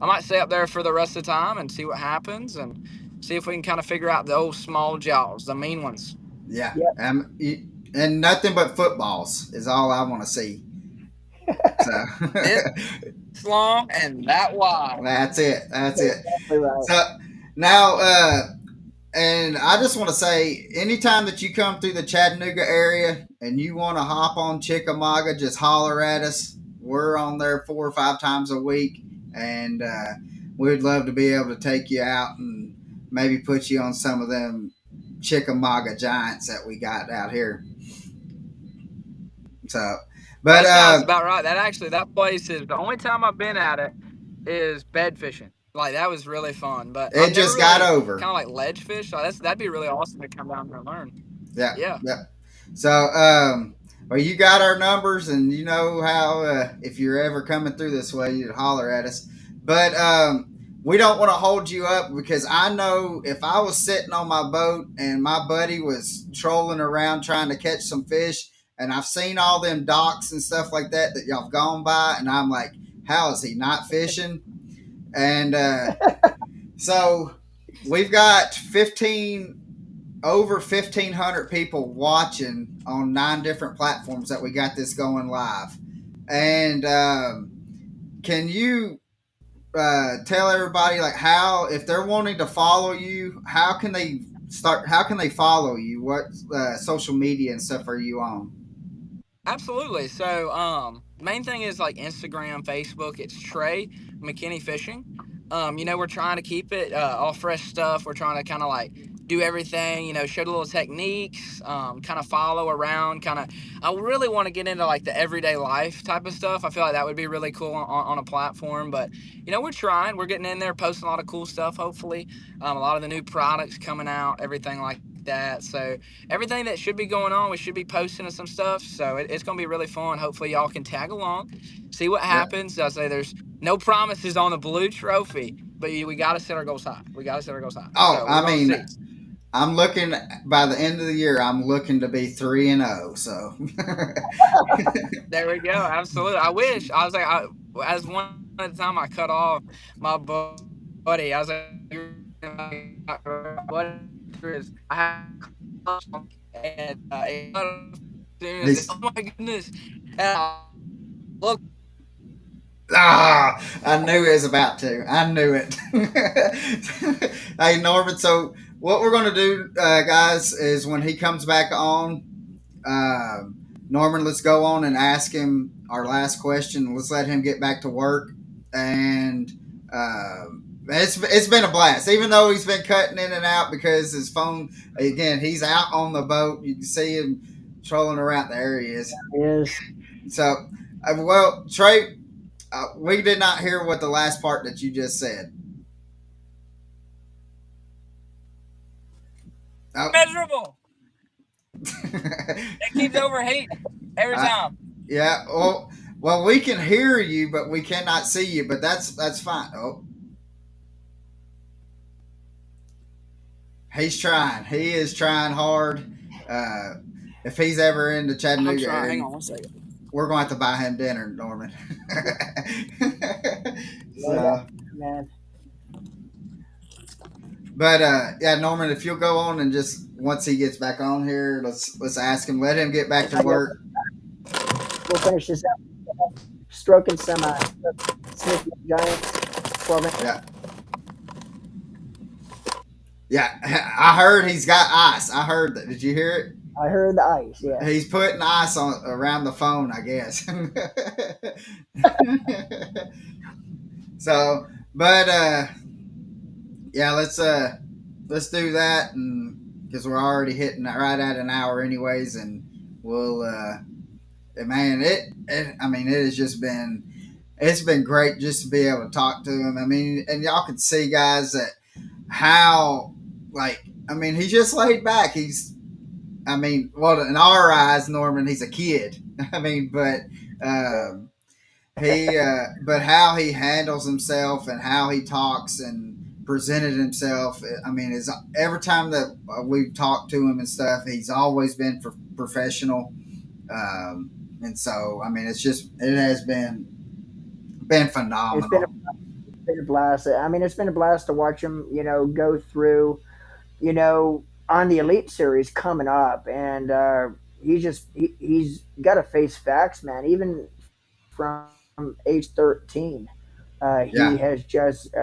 I might stay up there for the rest of the time and see what happens and see if we can kind of figure out those small jaws, the mean ones. Yeah. Yep. And nothing but footballs is all I want to see. So This long and that wide. that's it. That's it. Exactly right. So now, and I just want to say, anytime that you come through the Chattanooga area and you want to hop on Chickamauga, just holler at us. We're on there 4 or 5 times a week, and we'd love to be able to take you out and maybe put you on some of them Chickamauga giants that we got out here. So, but That sounds about right. That place is the only time I've been at it is bed fishing. Like that was really fun, but I've it never just got really over. kind of like ledge fish. So that'd be really awesome to come down here and learn. Yeah, Yeah, yeah. So, well, you got our numbers, and you know how if you're ever coming through this way, you'd holler at us. But we don't want to hold you up because I know if I was sitting on my boat and my buddy was trolling around trying to catch some fish, and I've seen all them docks and stuff like that that y'all have gone by, and I'm like, how is he not fishing? And so we've got over 1,500 people watching on 9 different platforms that we got this going live. And can you tell everybody like how, if they're wanting to follow you, how can they start? How can they follow you? What social media and stuff are you on? absolutely. So main thing is like Instagram, Facebook. It's Trey McKinney Fishing. We're trying to keep it all fresh stuff. We're trying to kind of like do everything, show the little techniques, kind of follow around, I really want to get into like the everyday life type of stuff. I feel like that would be really cool on a platform, but we're getting in there, posting a lot of cool stuff, hopefully, a lot of the new products coming out, everything like that. So everything that should be going on, we should be posting some stuff. So it's going to be really fun. Hopefully y'all can tag along, see what Yeah. happens. I say there's no promises on the blue trophy, but we got to set our goals high. We got to set our goals high. Oh, So I we're going mean, to see. I'm looking by the end of the year. I'm looking to be 3-0. So There we go. Absolutely. I wish. I was like, as one at a time, I cut off my buddy. I was like, what is? I have and it cut off as soon as these oh my goodness. And I look, I knew it was about to. I knew it. Hey, Norman. So what we're going to do, guys, is when he comes back on, uh, Norman, let's go on and ask him our last question. Let's let him get back to work. And it's been a blast, even though he's been cutting in and out because his phone. Again, he's out on the boat. You can see him trolling around. There he is. Yes. So, well, Trey, we did not hear what the last part that you just said. Oh. miserable. It keeps overheating every time. Yeah. Well, we can hear you, but we cannot see you. But that's fine. Oh, he's trying. He is trying hard. Uh, if he's ever in the I'm Chattanooga trying. Hang area, on one second. we're going to have to buy him dinner, Norman. Yeah, So, man. but yeah, Norman, if you'll go on and just once he gets back on here, let's ask him. Let him get back to work. We'll finish this up. Stroking some Smith Giants for me. Yeah. Yeah, I heard he's got ice. I heard that. Did you hear it? I heard the ice. Yeah. He's putting ice on around the phone, I guess. So, but yeah, let's do that, and because we're already hitting right at an hour, anyways, and we'll man, I mean, it has just been it's been great just to be able to talk to him. I mean, and y'all can see, guys, that how like I mean, he's just laid back. I mean, well, in our eyes, Norman, he's a kid. I mean, but but how he handles himself and how he talks and presented himself. I mean, is every time that we've talked to him and stuff, he's always been professional. And so, I mean, it has been It's been phenomenal. been a blast. I mean, it's been a blast to watch him, go through, on the Elite Series coming up, and he's got to face facts, man. Even from age 13, he has Yeah. just,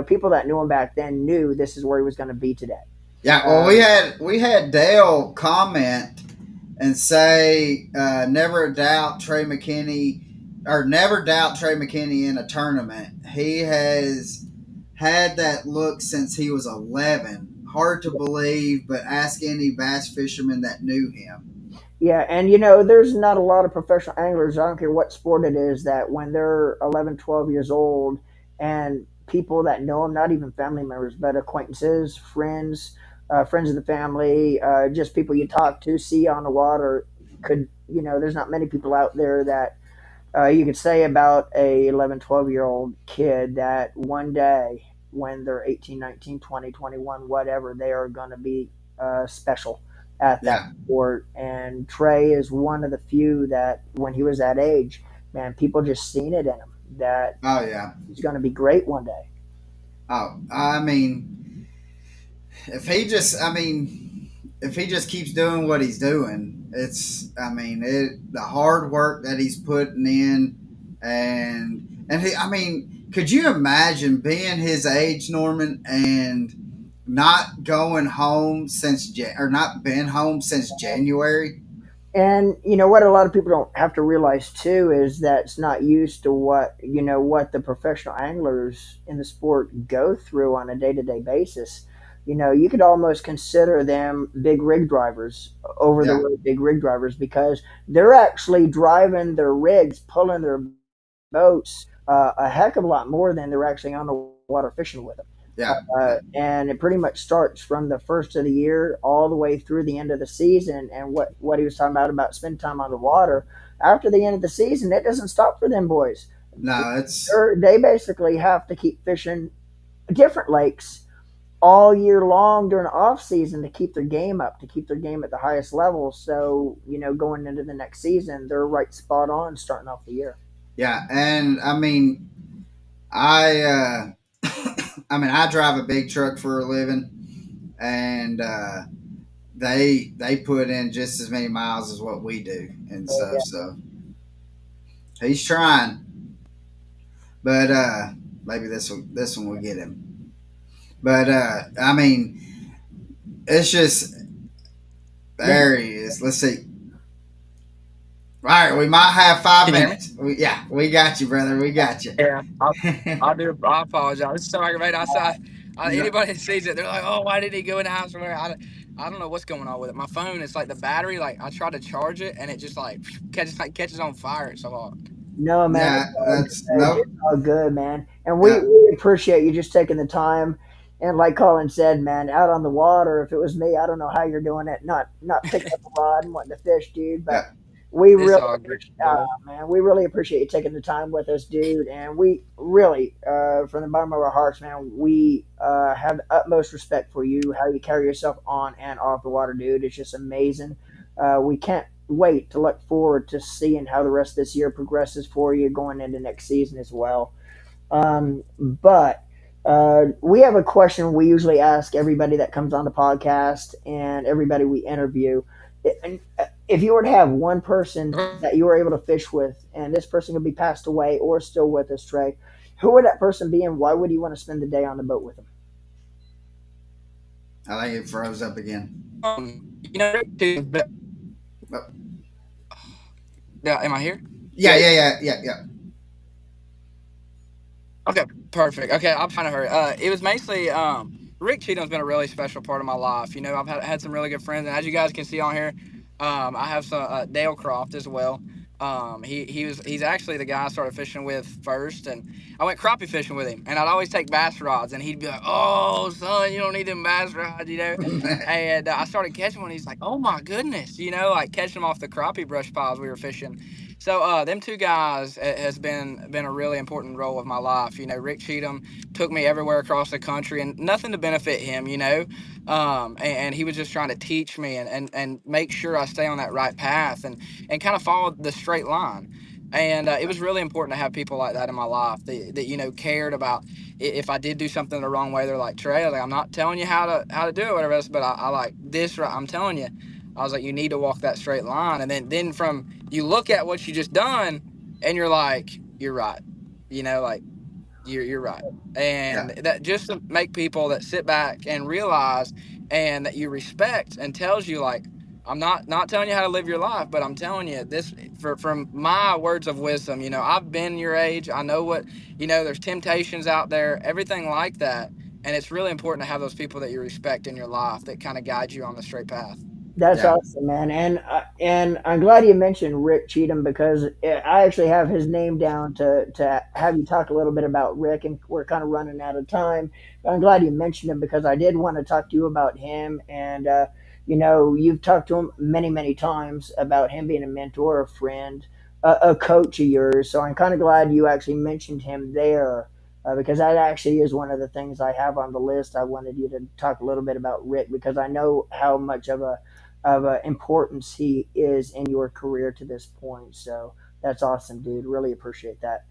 people that knew him back then knew this is where he was going to be today. Yeah, well, Uh, we had Dale comment and say, never doubt Trey McKinney, or never doubt Trey McKinney in a tournament. He has had that look since he was 11. Hard to believe, but ask any bass fisherman that knew him. Yeah, and there's not a lot of professional anglers, I don't care what sport it is, that when they're 11, 12 years old and people that know them, not even family members, but acquaintances, friends, friends of the family, just people you talk to, see on the water, there's not many people out there that you could say about a 11, 12 year old kid that one day when they're 18, 19, 20, 21, whatever, they are going to be special at that Yeah. sport. And Trey is one of the few that when he was that age, man, people just seen it in him that Oh, yeah. he's going to be great one day. Oh, I mean, if he just, I mean, if he just keeps doing what he's doing, the hard work that he's putting in, and he, I mean, could you imagine being his age, Norman, and not going home or not been home since January? And what a lot of people don't have to realize too is that it's not used to what the professional anglers in the sport go through on a day-to-day basis. You could almost consider them big rig drivers, over the Yeah, road big rig drivers, because they're actually driving their rigs, pulling their boats a heck of a lot more than they're actually on the water fishing with them. yeah, And it pretty much starts from the first of the year all the way through the end of the season. And what he was talking about spending time on the water after the end of the season, it doesn't stop for them boys. no, it's They basically have to keep fishing different lakes all year long during the off season to keep their game up, to keep their game at the highest level. So going into the next season, they're right spot on starting off the year. yeah, and I mean, I, I mean, I drive a big truck for a living, and they put in just as many miles as what we do and So, stuff. yeah. So he's trying, but maybe this one will get him. But I mean, it's just Man, there he is. Let's see. All right, we might have five Can you hear me? minutes. Yeah, we got you, brother. We got you. Yeah, I do. I apologize. It's so aggravating. No, Anybody that sees it, they're like, "Oh, why did he go in the house from there?" I don't know what's going on with it. My phone, it's like the battery. Like I try to charge it, and it just like catches on fire. It's so hard. no, man, yeah, that's nope. it's all good, man. And Yeah, we appreciate you just taking the time. And like Colin said, man, out on the water, if it was me, I don't know how you're doing it, not picking up a rod and wanting to fish, dude. But yeah, we It's really all good, appreciate, brother. man, we really appreciate you taking the time with us, dude. And we really, from the bottom of our hearts, man, we have the utmost respect for you, how you carry yourself on and off the water, dude. It's just amazing. We can't wait to look forward to seeing how the rest of this year progresses for you going into next season as well. But we have a question we usually ask everybody that comes on the podcast and everybody we interview. If you were to have one person that you were able to fish with, and this person could be passed away or still with us, Trey, who would that person be, and why would you want to spend the day on the boat with them? I think it froze up again. You know, Oh, yeah. Am I here? yeah, yeah, yeah, yeah, yeah. Okay, perfect. Okay, I'm trying to hurry. It was mostly Rick Cheatham's been a really special part of my life. I've had some really good friends, and as you guys can see on here, I have some Dale Croft as well. He's actually the guy I started fishing with first, and I went crappie fishing with him, and I'd always take bass rods, and he'd be like, "Oh, son, you don't need them bass rods." And I started catching one. He's like, "Oh my goodness," like catching them off the crappie brush piles we were fishing. So them two guys has been a really important role of my life. Rick Cheatham took me everywhere across the country, and nothing to benefit him. And he was just trying to teach me and make sure I stay on that right path and kind of follow the straight line. And it was really important to have people like that in my life that cared about if I did do something the wrong way. They're like, Trey, like, I'm not telling you how to do it, whatever else, but I like this. Right, I'm telling you, I was like, you need to walk that straight line. And then from you look at what you just done, and you're like, you're right, like you're right. And Yeah. that just to make people that sit back and realize and that you respect and tells you like, I'm not telling you how to live your life, but I'm telling you this from my words of wisdom. I've been your age. I know what, there's temptations out there, everything like that. And it's really important to have those people that you respect in your life that kind of guide you on the straight path. That's Yeah. awesome, man. And I'm glad you mentioned Rick Cheatham because I actually have his name down to have you talk a little bit about Rick, and we're kind of running out of time. But I'm glad you mentioned him because I did want to talk to you about him. And you've talked to him many times about him being a mentor, a friend, a coach of yours. So I'm kind of glad you actually mentioned him there. Because that actually is one of the things I have on the list. I wanted you to talk a little bit about Rick because I know how much of importance he is in your career to this point. So that's awesome, dude. Really appreciate that.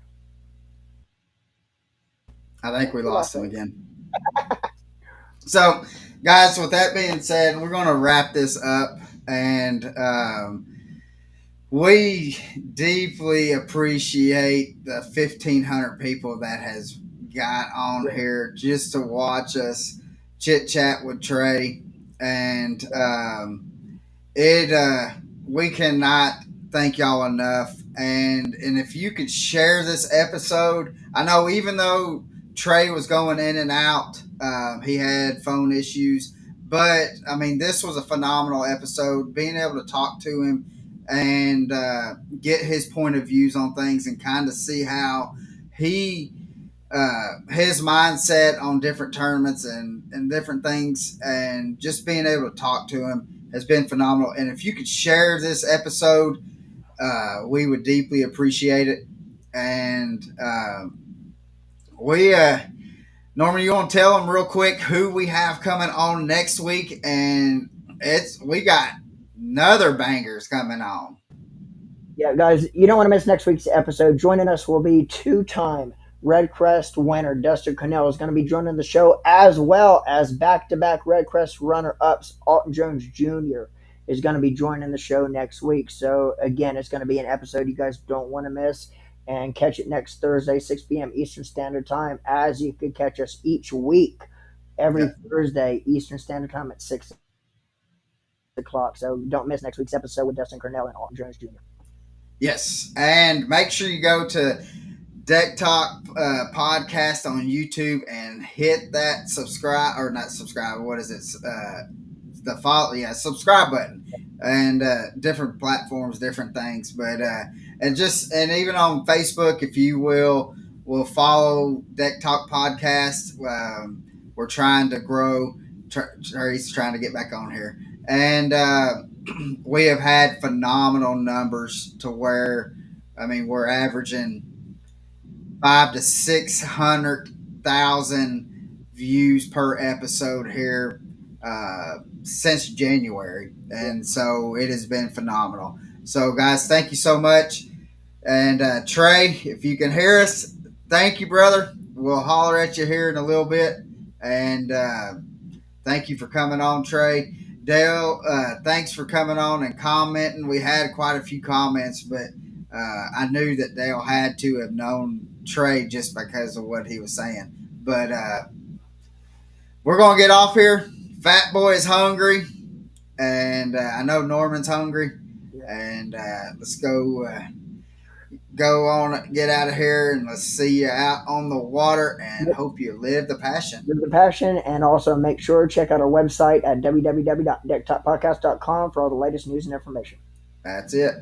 I think we We lost lost him it. again. So, guys, with that being said, we're going to wrap this up. And we deeply appreciate the 1,500 people that has got on Yeah, here just to watch us chit chat with Trey. And it we cannot thank y'all enough. And if you could share this episode, I know even though Trey was going in and out, he had phone issues, but I mean this was a phenomenal episode. Being able to talk to him and get his point of views on things and kind of see how he his mindset on different tournaments and different things, and just being able to talk to him has been phenomenal. And if you could share this episode, we would deeply appreciate it. And we, Norman, you want to tell them real quick who we have coming on next week? And we got another bangers coming on. yeah, guys, you don't want to miss next week's episode. Joining us will be two-time Red Crest winner Dustin Cornell is going to be joining the show, as well as back-to-back Red Crest runner-ups Alton Jones Jr. is going to be joining the show next week. So again, it's going to be an episode you guys don't want to miss. And catch it next Thursday, 6 p.m. Eastern Standard Time, as you could catch us each week, Yeah. every Thursday Eastern Standard Time at 6 o'clock. So don't miss next week's episode with Dustin Cornell and Alton Jones Jr. Yes. And make sure you go to Deck Talk podcast on YouTube and hit that subscribe, or not subscribe. What is it? The follow, yeah, subscribe button, and different platforms, different things. But and even on Facebook, if you will follow Deck Talk podcast. We're trying to grow. Trey's trying to get back on here, and we have had phenomenal numbers to where, I mean, we're averaging 500,000 to 600,000 views per episode here since January, and so it has been phenomenal. So, guys, thank you so much. And Trey, if you can hear us, thank you, brother. We'll holler at you here in a little bit. And thank you for coming on, Trey. Dale, thanks for coming on and commenting. We had quite a few comments, but I knew that Dale had to have known Trey just because of what he was saying. But we're going to get off here. Fat Boy is hungry, and I know Norman's hungry. Yeah. And let's go on, get out of here, and let's see you out on the water, and hope you live the passion. Live the passion, and also make sure to check out our website at www.decktalkpodcast.com for all the latest news and information. That's it.